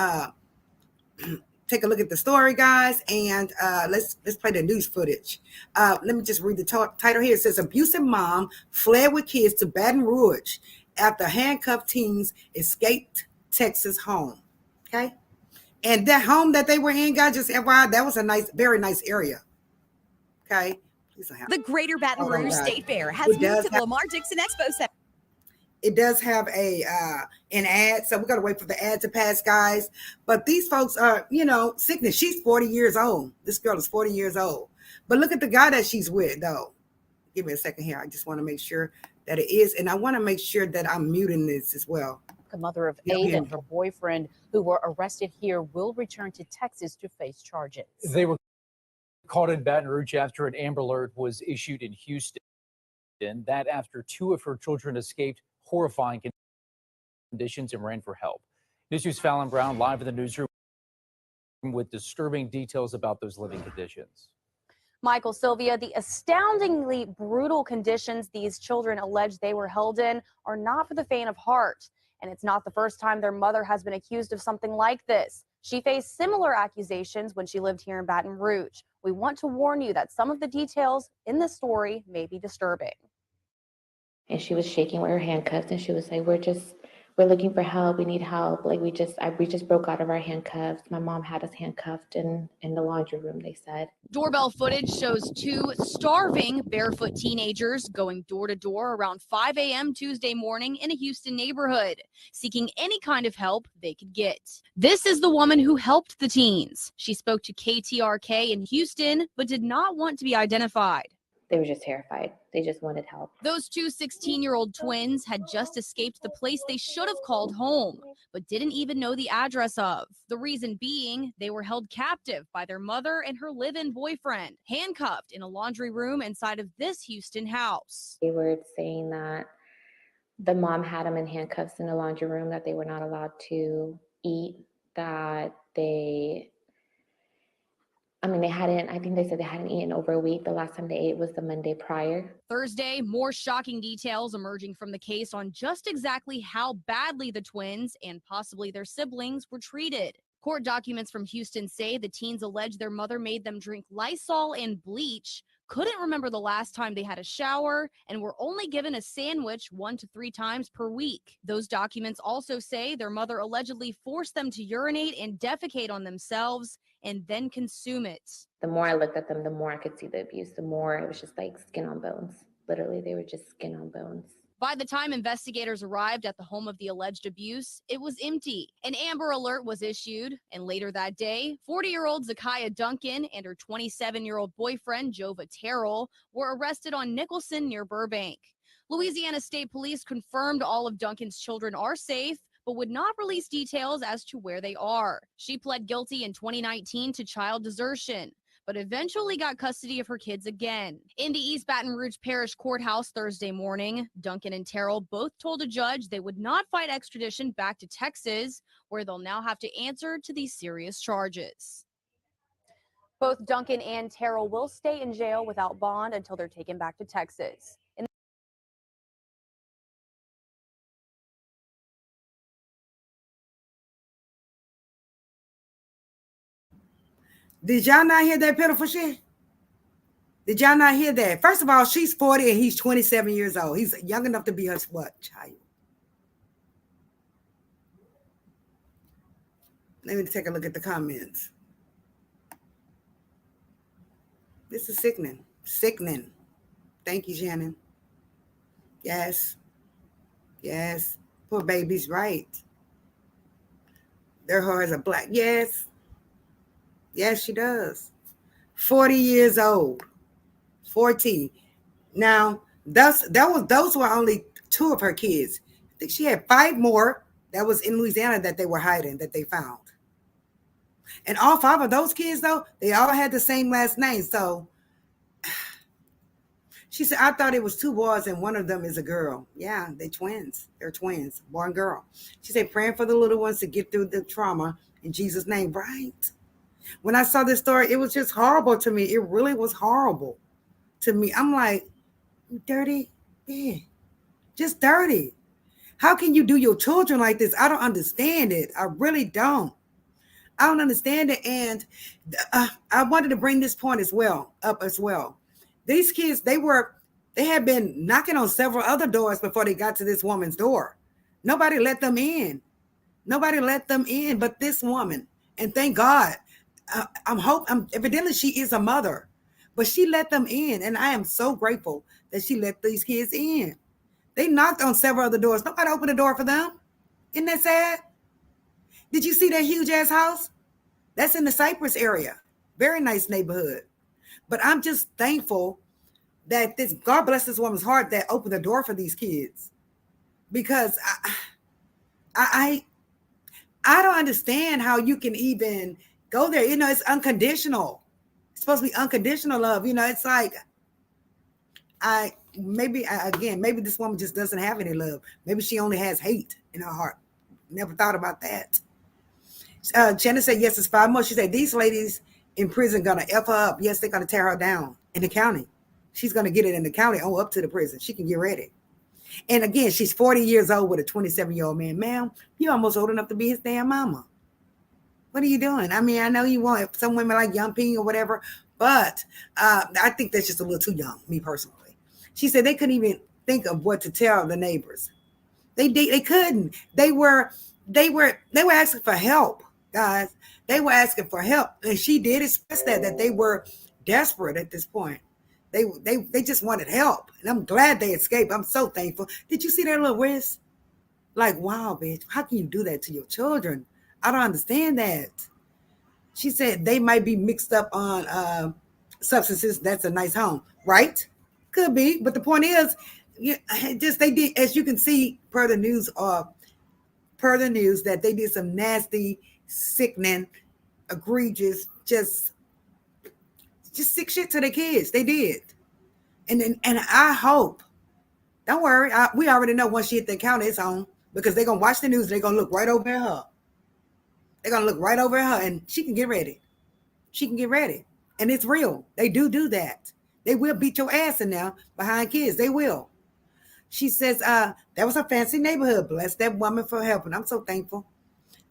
take a look at the story, guys, and let's play the news footage. Let me just read the title here. It says, abusive mom fled with kids to Baton Rouge after handcuffed teens escaped Texas home. Okay. And that home that they were in, guys, just FYI, that was a nice, very nice area. Okay. The Greater Baton Rouge State Fair has moved to the Lamar Dixon Expo Center. It does have an ad, so we got to wait for the ad to pass, guys. But these folks are, sickness. She's 40 years old. This girl is 40 years old. But look at the guy that she's with, though. Give me a second here. I just want to make sure that it is. And I want to make sure that I'm muting this as well. The mother of 8 and her boyfriend, who were arrested here, will return to Texas to face charges. They were caught in Baton Rouge after an Amber Alert was issued in Houston. That after 2 of her children escaped horrifying conditions and ran for help. News Fallon Brown live in the newsroom with disturbing details about those living conditions. Michael, Sylvia, the astoundingly brutal conditions these children allege they were held in are not for the faint of heart. And it's not the first time their mother has been accused of something like this. She faced similar accusations when she lived here in Baton Rouge. We want to warn you that some of the details in this story may be disturbing. And she was shaking with her handcuffs, and she was like, we're looking for help. We need help. Like we just broke out of our handcuffs. My mom had us handcuffed in the laundry room, they said. Doorbell footage shows 2 starving barefoot teenagers going door to door around 5 a.m. Tuesday morning in a Houston neighborhood, seeking any kind of help they could get. This is the woman who helped the teens. She spoke to KTRK in Houston, but did not want to be identified. They were just terrified. They just wanted help. Those 2 16-year-old twins had just escaped the place they should have called home, but didn't even know the address of. The reason being, they were held captive by their mother and her live-in boyfriend, handcuffed in a laundry room inside of this Houston house. They were saying that the mom had them in handcuffs in the laundry room, that they were not allowed to eat, that I think they said they hadn't eaten over a week. The last time they ate was the Monday prior. Thursday, more shocking details emerging from the case on just exactly how badly the twins and possibly their siblings were treated. Court documents from Houston say the teens allege their mother made them drink Lysol and bleach, couldn't remember the last time they had a shower, and were only given a sandwich 1 to 3 times per week. Those documents also say their mother allegedly forced them to urinate and defecate on themselves and then consume it. The more I looked at them, the more I could see the abuse, the more it was just like skin on bones. Literally, they were just skin on bones. By the time investigators arrived at the home of the alleged abuse, it was empty. An Amber Alert was issued, and later that day, 40-year-old Zakiya Duncan and her 27-year-old boyfriend, Jova Terrell, were arrested on Nicholson near Burbank. Louisiana State Police confirmed all of Duncan's children are safe, but would not release details as to where they are. She pled guilty in 2019 to child desertion, but eventually got custody of her kids again. In the East Baton Rouge Parish Courthouse Thursday morning, Duncan and Terrell both told a judge they would not fight extradition back to Texas, where they'll now have to answer to these serious charges. Both Duncan and Terrell will stay in jail without bond until they're taken back to Texas. Did y'all not hear that pitiful shit? Did y'all not hear that? First of all, she's 40 and he's 27 years old. He's young enough to be her what, child? Let me take a look at the comments. This is sickening. Sickening. Thank you, Shannon. Yes. Yes. Poor baby's right. Their hearts are black. Yes. Yes, she does. 40 years old. 40. Now, those were only 2 of her kids. I think she had 5 more that was in Louisiana that they were hiding, that they found. And all 5 of those kids, though, they all had the same last name. So she said, I thought it was 2 boys and one of them is a girl. Yeah, they're twins. They're twins, boy and girl. She said, praying for the little ones to get through the trauma in Jesus' name. Right. When I saw this story, it was just horrible to me. It really was horrible to me. I'm like, you dirty? Yeah, just dirty. How can you do your children like this? I don't understand it. I really don't. I don't understand it. And I wanted to bring this point up as well. These kids, they had been knocking on several other doors before they got to this woman's door. Nobody let them in. Nobody let them in but this woman. And thank God. Evidently she is a mother, but she let them in. And I am so grateful that she let these kids in. They knocked on several other doors. Nobody opened the door for them. Isn't that sad? Did you see that huge ass house? That's in the Cypress area. Very nice neighborhood. But I'm just thankful that God bless this woman's heart that opened the door for these kids. Because I don't understand how you can even go there. It's unconditional. It's supposed to be unconditional love. It's like, maybe this woman just doesn't have any love. Maybe she only has hate in her heart. Never thought about that. Jenna said, yes, it's 5 more. She said, these ladies in prison going to F her up. Yes, they're going to tear her down in the county. She's going to get it in the county up to the prison. She can get ready. And again, she's 40 years old with a 27-year-old man. Ma'am, you're almost old enough to be his damn mama. What are you doing? I mean, I know you want some women like Young Ping or whatever, but I think that's just a little too young, me personally. She said they couldn't even think of what to tell the neighbors. They couldn't. They were asking for help, guys. They were asking for help, and she did express that they were desperate at this point. They just wanted help, and I'm glad they escaped. I'm so thankful. Did you see their little wrist? Like, wow, bitch, how can you do that to your children? I don't understand that. She said they might be mixed up on substances. That's a nice home, right? Could be, but the point is, they did, as you can see per the news, that they did some nasty, sickening, egregious, just sick shit to the kids. They did, and I hope. Don't worry, we already know once she hit the county, it's on, because they're gonna watch the news. They're gonna look right over at her. They're gonna look right over at her, and she can get ready. She can get ready, and it's real. They do that. They will beat your ass in there behind kids. They will. She says, that was a fancy neighborhood. Bless that woman for helping. I'm so thankful.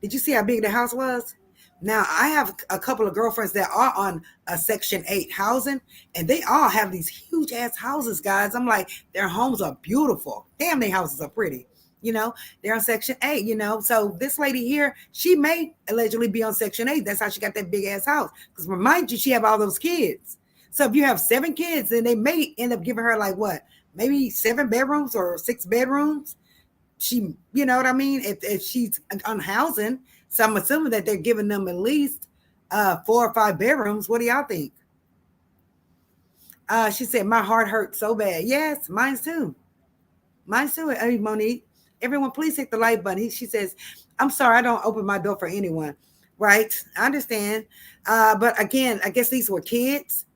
Did you see how big the house was? Now, I have a couple of girlfriends that are on a Section 8 housing, and they all have these huge ass houses, guys. I'm like, their homes are beautiful. Damn, their houses are pretty. They're on Section 8, So this lady here, she may allegedly be on Section 8. That's how she got that big ass house. Because remind you, she have all those kids. So if you have 7 kids, then they may end up giving her like what? Maybe 7 bedrooms or 6 bedrooms. She, you know what I mean? If she's on housing, so I'm assuming that they're giving them at least 4 or 5 bedrooms. What do y'all think? She said, my heart hurts so bad. Yes, mine too. Mine too. Hey, Monique, everyone, please hit the like button. She says, I'm sorry, I don't open my door for anyone. Right? I understand. But again, I guess these were kids.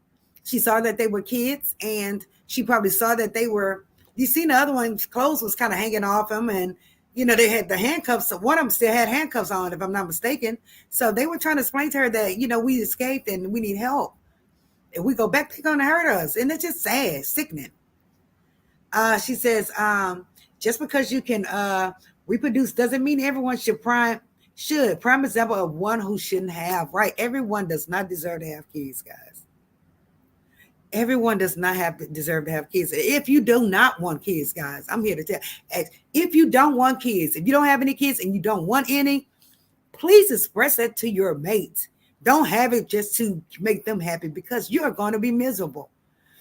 She saw that they were kids, and she probably saw that they were, you seen the other one's clothes was kind of hanging off them, and they had the handcuffs. So one of them still had handcuffs on, if I'm not mistaken. So they were trying to explain to her that, we escaped and we need help. If we go back, they're going to hurt us. And it's just sad, sickening. She says, just because you can reproduce doesn't mean everyone should. Prime example of one who shouldn't have, right? Everyone does not deserve to have kids, guys. Everyone does not deserve to have kids. If you do not want kids, guys, I'm here to tell. If you don't want kids, if you don't have any kids and you don't want any, please express that to your mates. Don't have it just to make them happy, because you are going to be miserable.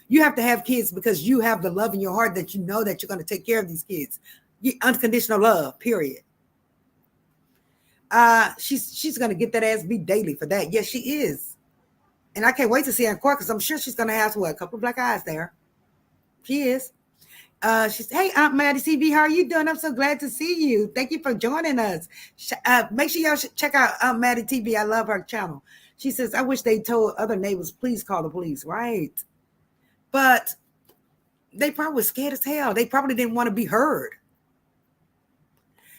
You have to have kids because you have the love in your heart that you know that you're going to take care of these kids. Unconditional love, period. She's going to get that ass beat daily for that. Yes, she is. And I can't wait to see her in court, because I'm sure she's going to have, a couple of black eyes there. She is. She's, hey, Aunt Maddie TV, how are you doing? I'm so glad to see you. Thank you for joining us. Make sure y'all check out Aunt Maddie TV. I love her channel. She says, I wish they told other neighbors, please call the police. Right. But they probably were scared as hell. They probably didn't want to be heard.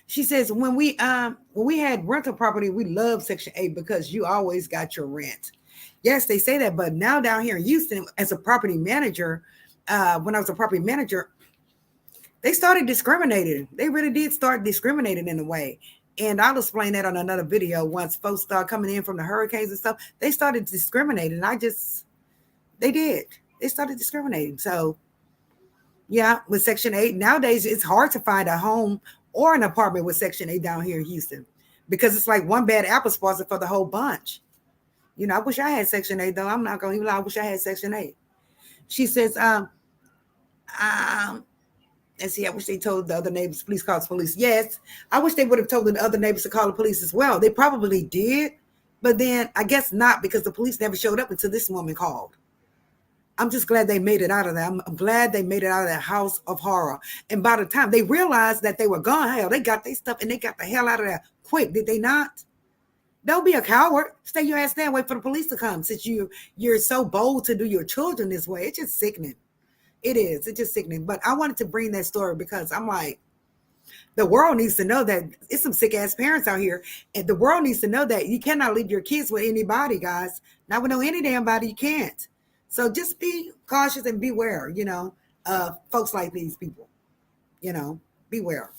She says, when we had rental property, we loved Section 8 because you always got your rent. Yes, they say that, but now down here in Houston, as a property manager, when I was a property manager, they started discriminating. They really did start discriminating in a way. And I'll explain that on another video. Once folks start coming in from the hurricanes and stuff, they started discriminating. They did. They started discriminating. So, yeah, with Section 8, nowadays it's hard to find a home or an apartment with Section 8 down here in Houston because it's like one bad apple spoils it for the whole bunch. You know, I wish I had Section 8, though. I'm not going to even lie. I wish I had Section 8. She says, and see, I wish they told the other neighbors, please call the police. Yes, I wish they would have told the other neighbors to call the police as well. They probably did, but then I guess not because the police never showed up until this woman called. I'm just glad they made it out of there. I'm glad they made it out of that house of horror. And by the time they realized that they were gone, hell, they got their stuff and they got the hell out of there quick. Did they not? Don't be a coward. Stay your ass there and wait for the police to come since you're so bold to do your children this way. It's just sickening. It is. It's just sickening. But I wanted to bring that story because I'm like, the world needs to know that it's some sick ass parents out here. And the world needs to know that you cannot leave your kids with anybody, guys. Not with no any damn body, you can't. So just be cautious and beware, folks like these people, beware.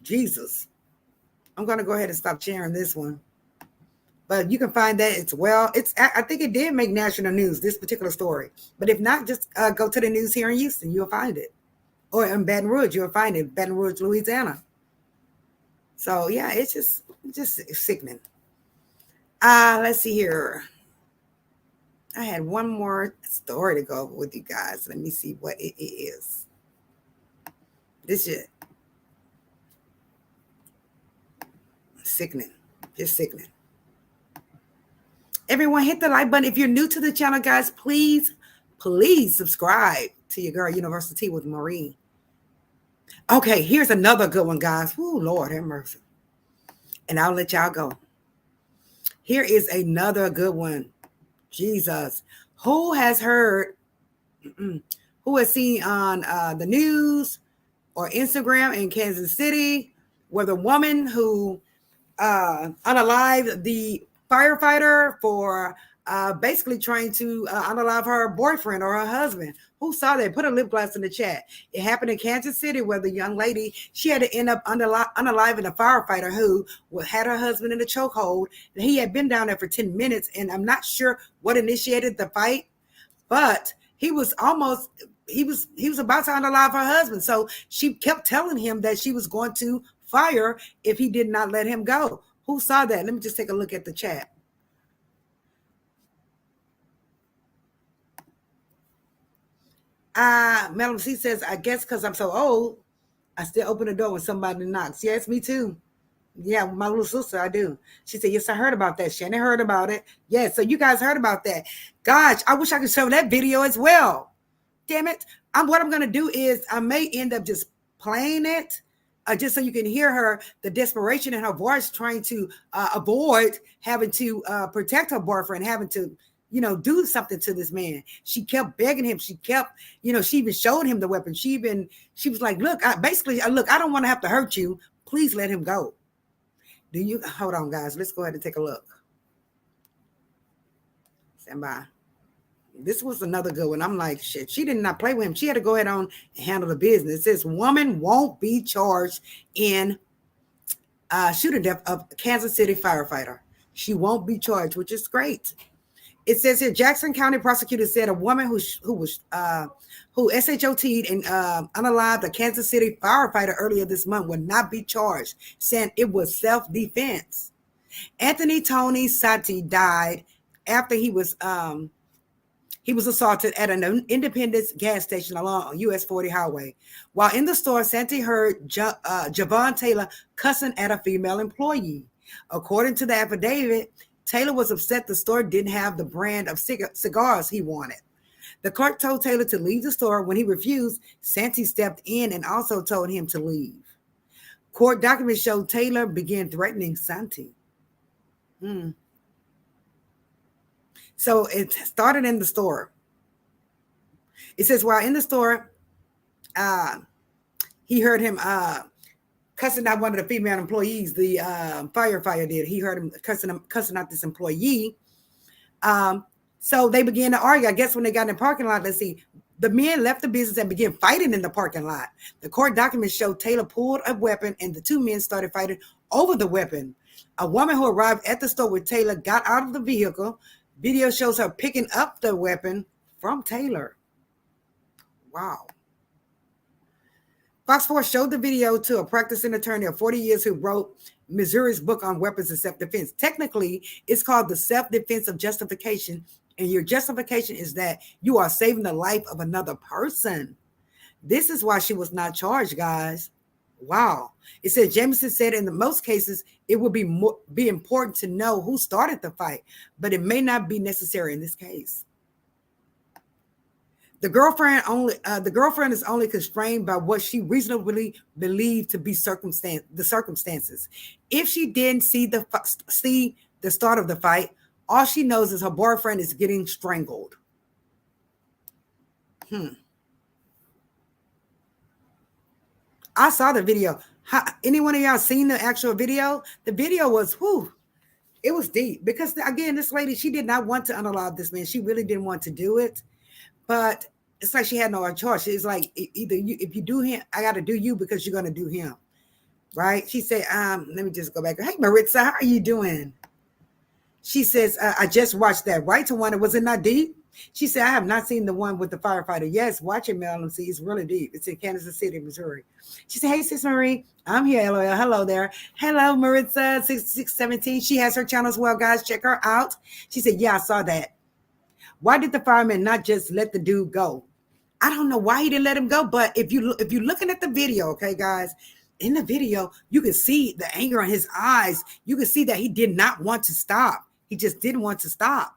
Jesus. I'm going to go ahead and stop sharing this one. But you can find that I think it did make national news, this particular story. But if not, just go to the news here in Houston. You'll find it. Or in Baton Rouge, you'll find it. Baton Rouge, Louisiana. So, yeah, it's just sickening. Let's see here. I had one more story to go over with you guys. Let me see what it is. This is sickening. Just sickening. Everyone hit the like button. If you're new to the channel, guys, please subscribe to your girl University with Marie. Okay, here's another good one, guys. Oh, Lord have mercy. And I'll let y'all go. Here is another good one. Jesus. Who has seen on the news or Instagram in Kansas City where the woman who unalived the firefighter for basically trying to unalive her boyfriend or her husband? Who saw that? Put a lip gloss in the chat. It happened in Kansas City where the young lady, she had to end up unaliving a firefighter who had her husband in a chokehold. And he had been down there for 10 minutes, and I'm not sure what initiated the fight, but he was about to unalive her husband. So she kept telling him that she was going to fire if he did not let him go. Who saw that? Let me just take a look at the chat. Madam C says, I guess because I'm so old, I still open the door when somebody knocks. Yes, me too. Yeah, my little sister, I do. She said, yes, I heard about that. Shannon heard about it. Yes, so you guys heard about that. Gosh, I wish I could show that video as well. Damn it. What I'm going to do is I may end up just playing it just so you can hear the desperation in her voice, trying to avoid having to protect her boyfriend, having to, do something to this man. She kept begging him. She kept, she even showed him the weapon. She was like, look, I don't want to have to hurt you. Please let him go. Hold on, guys. Let's go ahead and take a look. Stand by. This was another good one. I'm like, shit, she did not play with him. She had to go ahead on and handle the business. This woman won't be charged in shooting death of Kansas City firefighter. She won't be charged, which is great. It says here, Jackson County prosecutor said a woman who SHOT'd and unalived a Kansas City firefighter earlier this month would not be charged, saying it was self-defense. Anthony Tony Sati died after he was assaulted at an Independence gas station along US 40 highway. While in the store, Sati heard Javon Taylor cussing at a female employee. According to the affidavit, Taylor was upset the store didn't have the brand of cigars he wanted. The clerk told Taylor to leave the store. When he refused, Sati stepped in and also told him to leave. Court documents show Taylor began threatening Sati. So it started in the store. It says while in the store, he heard him cussing out one of the female employees. The firefighter did. He heard him cussing out this employee. So they began to argue. I guess when they got in the parking lot, let's see. The men left the business and began fighting in the parking lot. The court documents show Taylor pulled a weapon and the two men started fighting over the weapon. A woman who arrived at the store with Taylor got out of the vehicle. Video shows her picking up the weapon from Taylor. Wow. Fox 4 showed the video to a practicing attorney of 40 years who wrote Missouri's book on weapons and self-defense. Technically, it's called the self-defense of justification, and your justification is that you are saving the life of another person. This is why she was not charged, guys. Wow. It said Jameson said in the most cases, it would be important to know who started the fight, but it may not be necessary in this case. The girlfriend is only constrained by what she reasonably believed to be the circumstances. If she didn't see the start of the fight, all she knows is her boyfriend is getting strangled. I saw the video. Anyone of y'all seen the actual video? The video was, it was deep. Because, again, this lady, she did not want to unalive this man. She really didn't want to do it. But it's like she had no choice. It's like, either if you do him, I got to do you because you're going to do him. Right? She said, let me just go back. Hey, Maritza, how are you doing? She says, I just watched that. Right to one. Was it not deep? She said, I have not seen the one with the firefighter. Yes, watch it, Melanie. See, it's really deep. It's in Kansas City, Missouri. She said, hey, Sis Marie, I'm here. LOL. Hello there. Hello, Maritza, 6617. She has her channel as well, guys. Check her out. She said, yeah, I saw that. Why did the fireman not just let the dude go? I don't know why he didn't let him go, but if you're looking at the video, okay, guys, in the video, you can see the anger in his eyes. You can see that he did not want to stop. He just didn't want to stop.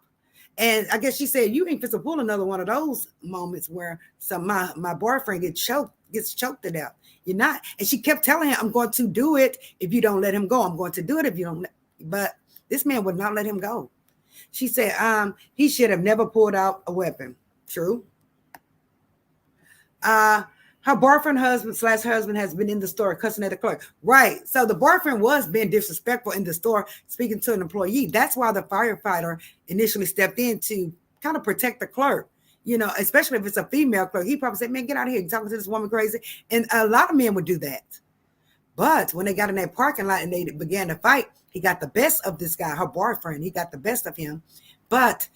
And I guess she said, you ain't fit to pull another one of those moments where my boyfriend gets choked to death. You're not. And she kept telling him, I'm going to do it if you don't let him go. I'm going to do it if you don't. But this man would not let him go. She said, he should have never pulled out a weapon. True. Her boyfriend, husband has been in the store cussing at the clerk. Right. So the boyfriend was being disrespectful in the store, speaking to an employee. That's why the firefighter initially stepped in to kind of protect the clerk. You know, especially if it's a female clerk. He probably said, man, get out of here. You're talking to this woman crazy. And a lot of men would do that. But when they got in that parking lot and they began to fight, he got the best of this guy, her boyfriend. He got the best of him. But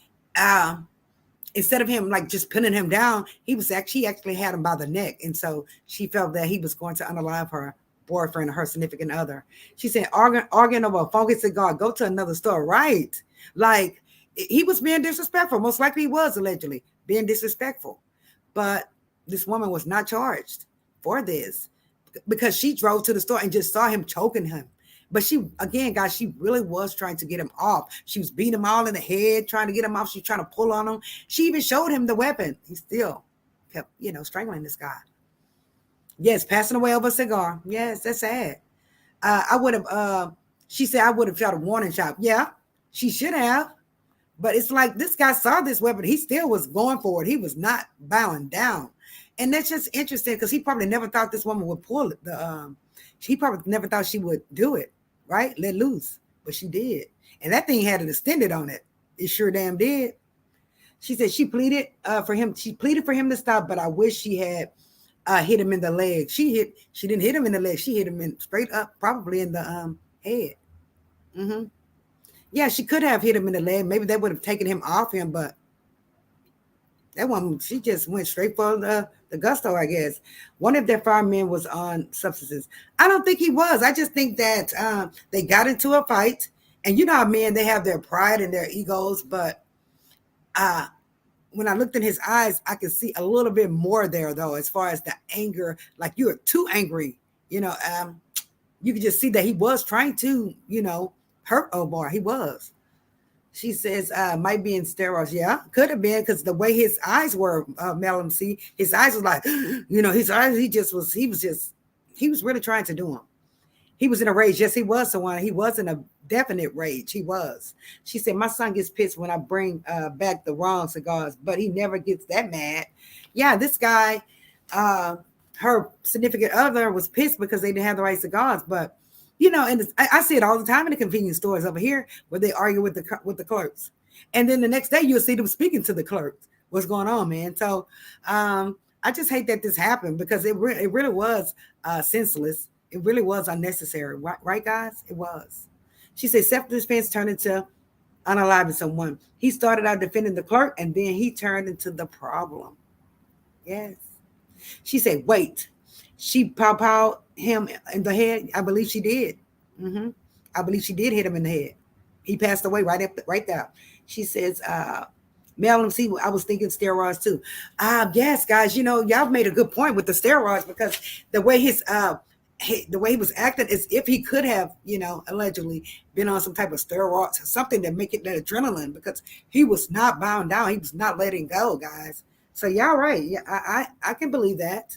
instead of him like just pinning him down, he actually had him by the neck. And so she felt that he was going to unalive her boyfriend or her significant other. She said, arguing over a funky cigar, go to another store. Right. Like he was being disrespectful. Most likely he was allegedly being disrespectful. But this woman was not charged for this because she drove to the store and just saw him choking him. But she, again, guys, she really was trying to get him off. She was beating him all in the head, trying to get him off. She was trying to pull on him. She even showed him the weapon. He still kept, strangling this guy. Yes, passing away over a cigar. Yes, that's sad. She said, I would have shot a warning shot. Yeah, she should have. But it's like this guy saw this weapon. He still was going for it. He was not bowing down. And that's just interesting because he probably never thought this woman would pull it. He probably never thought she would do it, right? Let loose. But she did. And that thing had an extended on it. It sure damn did. She said she pleaded for him. She pleaded for him to stop, but I wish she had hit him in the leg. She didn't hit him in the leg. She hit him in straight up, probably in the head. Mm-hmm. Yeah, she could have hit him in the leg. Maybe that would have taken him off him, but that one, she just went straight for the gusto, I guess. One of their firemen was on substances. I don't think he was. I just think that they got into a fight. And you know how men, they have their pride and their egos. But when I looked in his eyes, I could see a little bit more there, though, as far as the anger. Like, you were too angry. You could just see that he was trying to, hurt Omar. He was. She says, might be in steroids. Yeah, could have been because the way his eyes were, Melon, see, his eyes was like, his eyes, he was really trying to do him. He was in a rage. Yes, he was someone. He was in a definite rage. He was. She said, my son gets pissed when I bring back the wrong cigars, but he never gets that mad. Yeah, this guy, her significant other was pissed because they didn't have the right cigars, but and I see it all the time in the convenience stores over here where they argue with the clerks. And then the next day you'll see them speaking to the clerks. what's going on, man? So I just hate that this happened because it really was senseless. It really was unnecessary, right, guys? It was. She said self-defense turned into unaliving someone. He started out defending the clerk, and then he turned into the problem. Yes. She said, wait. She pow him in the head. I believe she did. I believe she did hit him in the head. He passed away right there. She says, Mel, see, I was thinking steroids too. Yes, guys, y'all made a good point with the steroids because the way the way he was acting is if he could have, allegedly been on some type of steroids, something to make it that adrenaline, because he was not bound down. He was not letting go, guys. So y'all right. Yeah, I can believe that.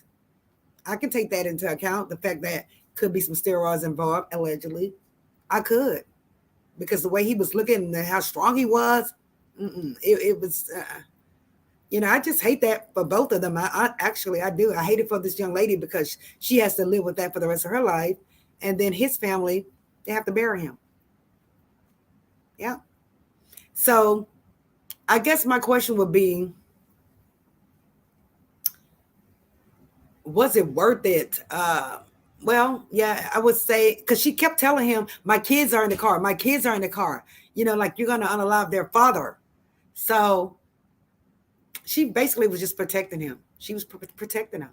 I can take that into account. The fact that could be some steroids involved, allegedly. I could, because the way he was looking and how strong he was, it was, I just hate that for both of them. I do. I hate it for this young lady because she has to live with that for the rest of her life. And then his family, they have to bury him. Yeah. So I guess my question would be, was it worth it? Well, yeah, I would say, because she kept telling him, my kids are in the car. My kids are in the car. Like you're going to unalive their father. So she basically was just protecting him. She was protecting him.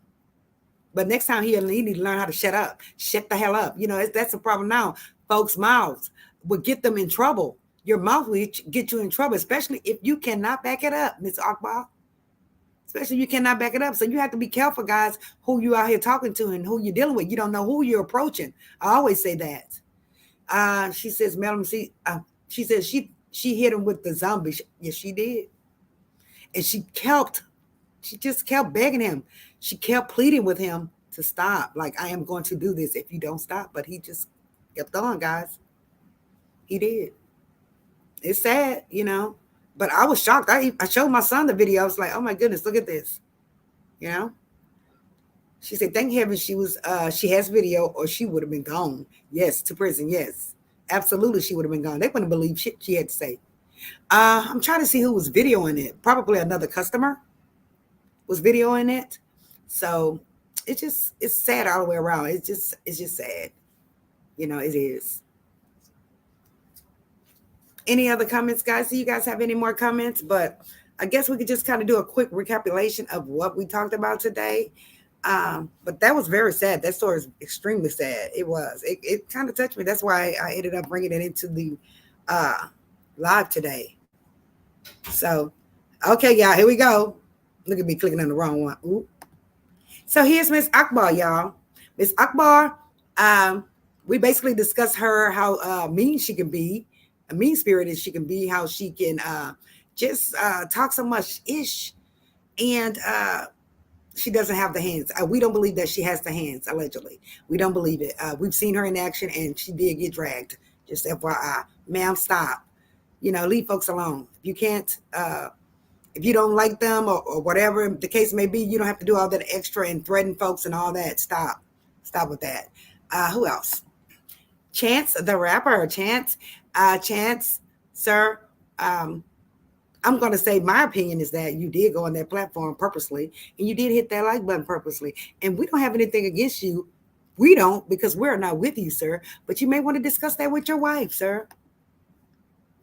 But next time he need to learn how to shut up. Shut the hell up. That's the problem now. Folks' mouths will get them in trouble. Your mouth will get you in trouble, especially if you cannot back it up, Ms. Akbar. Especially if you cannot back it up. So you have to be careful, guys, who you out here talking to and who you're dealing with. You don't know who you're approaching. I always say that. She says, Madam, she says she hit him with the zombie. Yes, she did. And she just kept begging him. She kept pleading with him to stop. Like, I am going to do this if you don't stop. But he just kept on, guys. He did. It's sad, But I was shocked. I showed my son the video. I was like, oh my goodness, look at this. She said, thank heaven she has video or she would have been gone. Yes, to prison. Yes, absolutely. She would have been gone. They wouldn't believe shit she had to say. I'm trying to see who was videoing it. Probably another customer was videoing it. So it's sad all the way around. It's just sad. It is. Any other comments, guys? Do you guys have any more comments? But I guess we could just kind of do a quick recapitulation of what we talked about today. But that was very sad. That story is extremely sad. It was. It kind of touched me. That's why I ended up bringing it into the live today. So, okay, y'all, here we go. Look at me clicking on the wrong one. Ooh. So here's Miss Akbar, y'all. Miss Akbar, we basically discussed her, how mean she can be, a mean-spirited she can be, how she can just talk so much ish, and she doesn't have the hands. We don't believe that she has the hands, allegedly. We don't believe it. We've seen her in action, and she did get dragged. Just FYI. Ma'am, stop. Leave folks alone. If you can't, if you don't like them or whatever the case may be, you don't have to do all that extra and threaten folks and all that. Stop with that. Who else? Chance, the rapper. Chance, sir. I'm going to say my opinion is that you did go on that platform purposely, and you did hit that like button purposely. And we don't have anything against you. We don't, because we're not with you, sir. But you may want to discuss that with your wife, sir.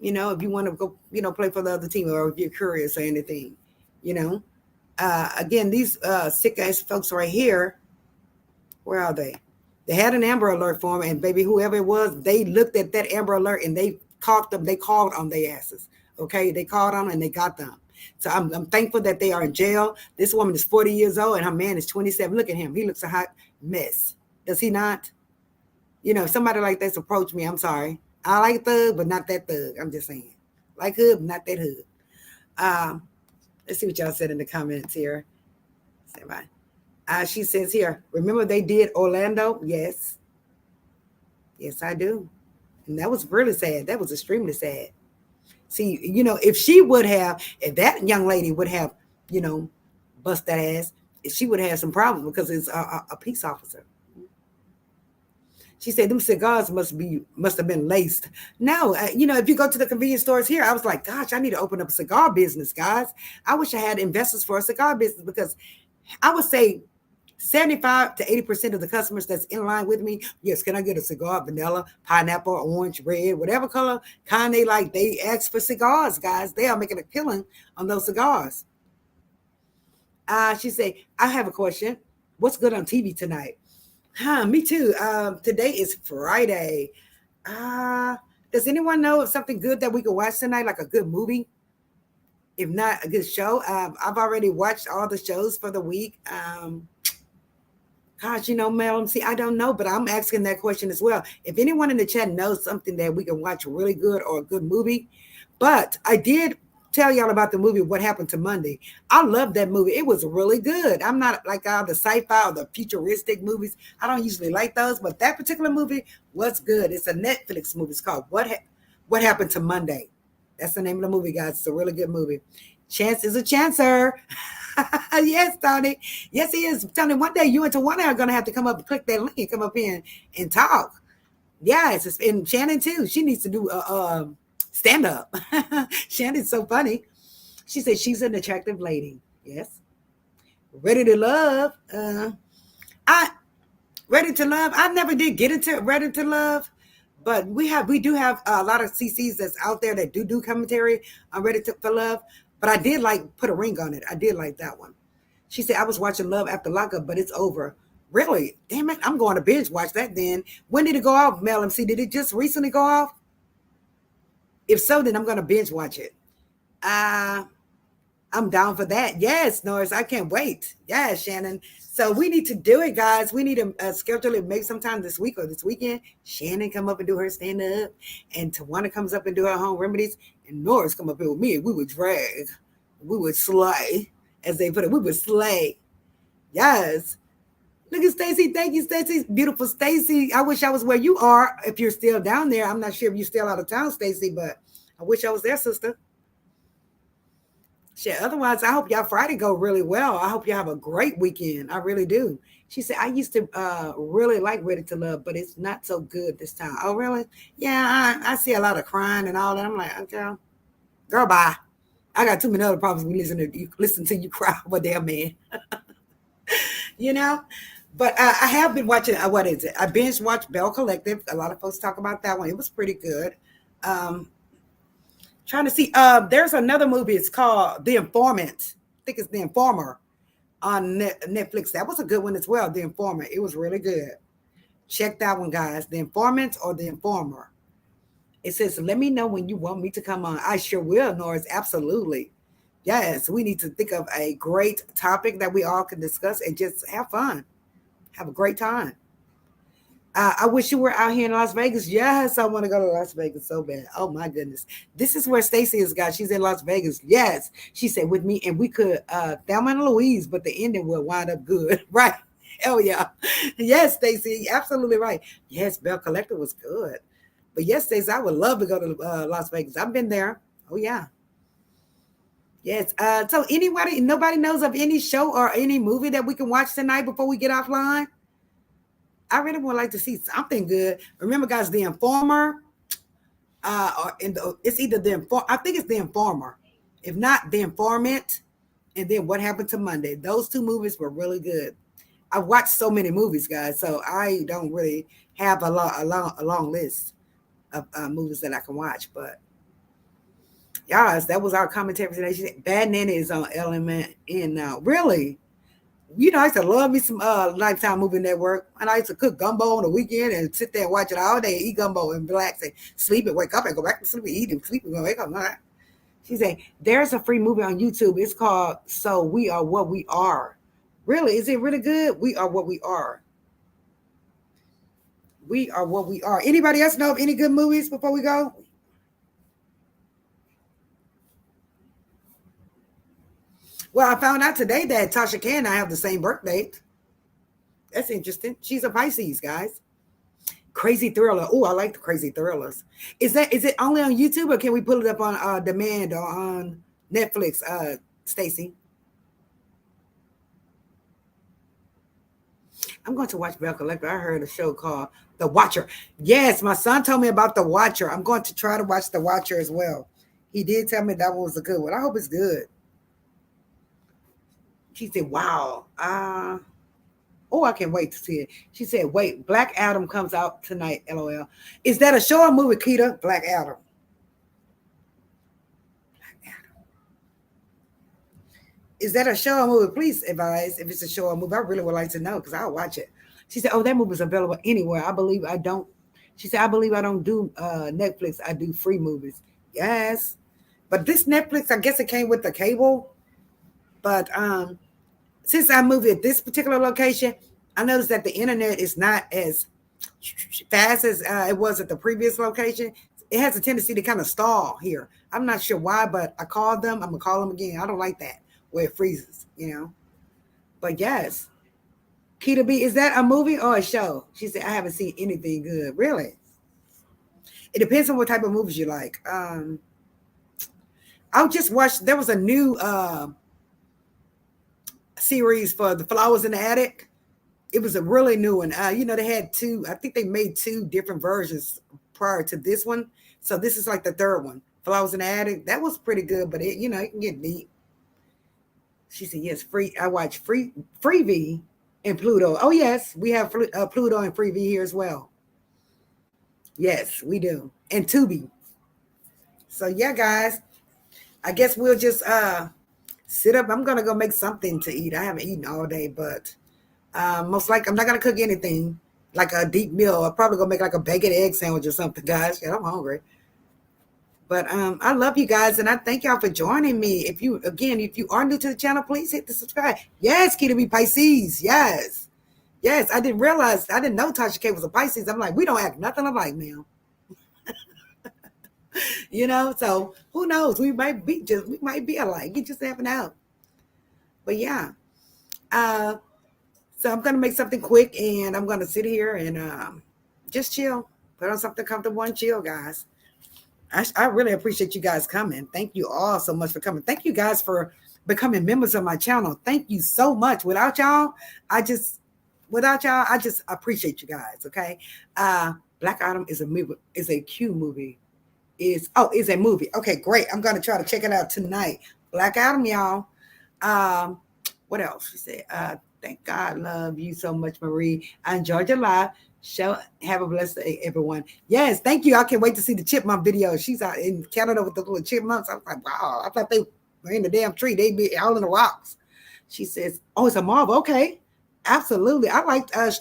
If you want to go, play for the other team, or if you're curious or anything, again, these sick ass folks right here, where are they? They had an Amber Alert for them, and baby, whoever it was, they looked at that Amber Alert and they caught them. They called on their asses. Okay, they called on them and they got them. So I'm thankful that they are in jail. This woman is 40 years old and her man is 27. Look at him. He looks a hot mess. Does he not? If somebody like that's approached me, I'm sorry. I like thug, but not that thug. I'm just saying. Like hood, but not that hood. Let's see what y'all said in the comments here. Say bye. She says here, remember they did Orlando? Yes. Yes, I do. And that was really sad. That was extremely sad. See, if that young lady would have, bust that ass, she would have some problems because it's a peace officer. She said them cigars must have been laced. No, if you go to the convenience stores here, I was like, gosh, I need to open up a cigar business, guys. I wish I had investors for a cigar business because I would say 75 to 80% of the customers that's in line with me, yes, can I get a cigar, vanilla, pineapple, orange, red, whatever color kind they like, they ask for cigars, guys. They are making a killing on those cigars. She said, I have a question. What's good on TV tonight? Me too. Today is Friday. Does anyone know of something good that we can watch tonight, like a good movie? If not, a good show. I've already watched all the shows for the week. Gosh, Mel, see, I don't know, but I'm asking that question as well. If anyone in the chat knows something that we can watch really good or a good movie, but I did tell y'all about the movie What Happened to Monday. I love that movie. It was really good. I'm not like all the sci-fi or the futuristic movies. I don't usually like those, but that particular movie was good. It's a Netflix movie. It's called What Happened to Monday. That's the name of the movie, guys. It's a really good movie. Chance is a chancer. Yes, Tony. Yes, he is. Tony, one day you and Tawana are going to have to come up and click that link and come up here and talk. Yes, and Shannon too. She needs to do stand up. Shannon's so funny. She said she's an attractive lady. Yes. Ready to love. Ready to love. I never did get into Ready to Love, but we do have a lot of CCs that's out there that do commentary on Ready for Love. But I did like Put a Ring on It. I did like that one. She said I was watching Love After Lockup, but it's over. Really? Damn it! I'm going to binge watch that then. When did it go off, Mel MC? Did it just recently go off? If so, then I'm going to binge watch it. I'm down for that. Yes, Norris, I can't wait. Yes, Shannon. So we need to do it, guys. We need to schedule it maybe sometime this week or this weekend. Shannon come up and do her stand-up, and Tawana comes up and do her home remedies, and Norris come up here with me, and we would drag. We would slay, as they put it. We would slay. Yes. Look at Stacy. Thank you, Stacy. Beautiful Stacy. I wish I was where you are. If you're still down there, I'm not sure if you're still out of town, Stacy, but I wish I was there, sister. Shit. Otherwise, I hope y'all Friday go really well. I hope you have a great weekend. I really do. She said, I used to really like Ready to Love, but it's not so good this time. Oh, really? Yeah, I see a lot of crying and all that. I'm like, okay, girl, bye. I got too many other problems. We listen to you cry over damn man. But I have been watching, what is it? I binge watched Bell Collective. A lot of folks talk about that one. It was pretty good. Trying to see, there's another movie. It's called The Informant. I think it's The Informer on Netflix. That was a good one as well, The Informant. It was really good. Check that one, guys. The Informant or The Informer. It says, let me know when you want me to come on. I sure will, Norris. Absolutely. Yes, we need to think of a great topic that we all can discuss and just have fun. Have a great time. I wish you were out here in Las Vegas. Yes, I want to go to Las Vegas so bad. Oh, my goodness. This is where Stacy is, guys. She's in Las Vegas. Yes. She said with me, and we could, Thelma and Louise, but the ending will wind up good. Right. Hell yeah. Yes, Stacy. Absolutely right. Yes, Bell Collector was good. But yes, Stacy, I would love to go to Las Vegas. I've been there. Oh, yeah. Yes. So nobody knows of any show or any movie that we can watch tonight before we get offline? I really would like to see something good. Remember, guys, The Informer, it's either I think it's The Informer. If not, The Informant, and then What Happened to Monday. Those two movies were really good. I watched so many movies, guys, so I don't really have a long list of movies that I can watch. But yes, that was our commentary today. Bad Nanny is on Element in now. Really? I used to love me some Lifetime Movie Network, and I used to cook gumbo on the weekend and sit there and watch it all day, eat gumbo and relax and sleep and wake up and go back to sleep and eat and sleep and wake up. She said, there's a free movie on YouTube. It's called So We Are What We Are. Really? Is it really good? We Are What We Are. We Are What We Are. Anybody else know of any good movies before we go? Well, I found out today that Tasha K and I have the same birth date. That's interesting. She's a Pisces, guys. Crazy Thriller. Oh, I like the Crazy Thrillers. Is it only on YouTube or can we pull it up on demand or on Netflix, Stacy? I'm going to watch Bell Collector. I heard a show called The Watcher. Yes, my son told me about The Watcher. I'm going to try to watch The Watcher as well. He did tell me that was a good one. I hope it's good. She said, wow. Oh, I can't wait to see it. She said, wait, Black Adam comes out tonight, LOL. Is that a show or movie, Keita? Black Adam. Is that a show or movie? Please advise if it's a show or movie. I really would like to know because I'll watch it. She said, oh, that movie is available anywhere. I believe I don't. She said, I believe I don't do Netflix. I do free movies. Yes. But this Netflix, I guess it came with the cable. But since I moved at this particular location, I noticed that the internet is not as fast as it was at the previous location. It has a tendency to kind of stall here. I'm not sure why, but I called them. I'm going to call them again. I don't like that where it freezes, you know. But yes. Keita B, is that a movie or a show? She said, I haven't seen anything good. Really? It depends on what type of movies you like. I just watched, there was a new series for The Flowers in the Attic. It was a really new one. You know, they had two, I think they made two different versions prior to this one. So this is like the third one. Flowers in the Attic. That was pretty good, but it, you know, it can get deep. She said, yes, free. I watch Freevee and Pluto. Oh, yes, we have Pluto and Freevee here as well. Yes, we do. And Tubi. So, yeah, guys, I guess we'll just sit up. I'm going to go make something to eat. I haven't eaten all day, but most likely I'm not going to cook anything like a deep meal. I'll probably go make like a bacon egg sandwich or something, guys. Yeah, I'm hungry. But I love you guys, and I thank y'all for joining me. If you are new to the channel, please hit the subscribe. Yes, Keita B Pisces. Yes. Yes, I didn't know Tasha K was a Pisces. I'm like, we don't act nothing alike, man. You know, so who knows? We might be alike. You just never know. But yeah. So I'm gonna make something quick, and I'm gonna sit here and just chill. Put on something comfortable and chill, guys. I really appreciate you guys coming. Thank you all so much for coming. Thank you guys for becoming members of my channel. Thank you so much. Without y'all, I just appreciate you guys. Okay. Black Adam is a movie, is a Q movie. Is a movie. Okay, great. I'm gonna try to check it out tonight. Black Adam, y'all. What else? She said, thank God, love you so much, Marie. I enjoyed your live. Have a blessed day, everyone. Yes, thank you. I can't wait to see the chipmunk video. She's out in Canada with the little chipmunks. I was like, wow, I thought they were in the damn tree. They'd be all in the rocks. She says, oh, it's a Marvel. Okay, absolutely. I liked Doctor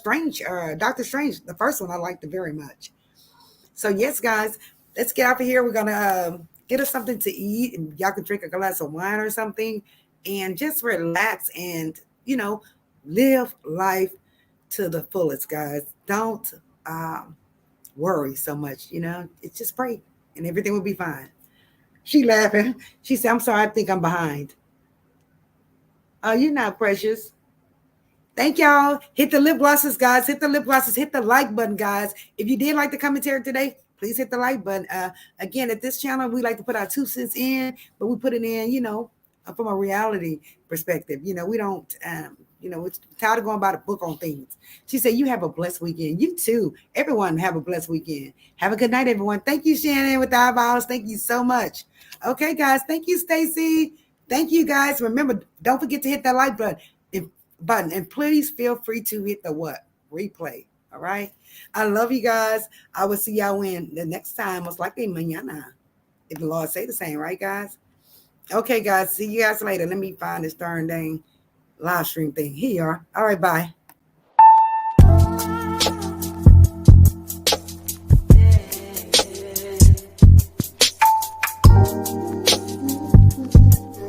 Strange. The first one I liked it very much. So yes, guys, let's get out of here. We're gonna get us something to eat, and y'all can drink a glass of wine or something, and just relax and, you know, live life to the fullest, guys. Don't worry so much, you know. It's just pray and everything will be fine. She laughing. She said, I'm sorry, I think I'm behind. Oh, you're not, precious. Thank y'all. Hit the lip glosses, guys. Hit the lip glosses. Hit the like button, guys. If you did like the commentary today, please hit the like button. Again, at this channel, we like to put our 2 cents in, but we put it in, you know, from a reality perspective. You know, we don't, you know, it's tired of going by the book on things. She said, you have a blessed weekend. You too. Everyone have a blessed weekend. Have a good night, everyone. Thank you, Shannon, with the eyeballs. Thank you so much. Okay, guys. Thank you, Stacy. Thank you, guys. Remember, don't forget to hit that like button. And please feel free to hit the what? Replay. All right. I love you guys. I will see y'all in the next time, most likely mañana. If the Lord say the same, right, guys? Okay, guys. See you guys later. Let me find this darn dang live stream thing. Here you are. All right, bye.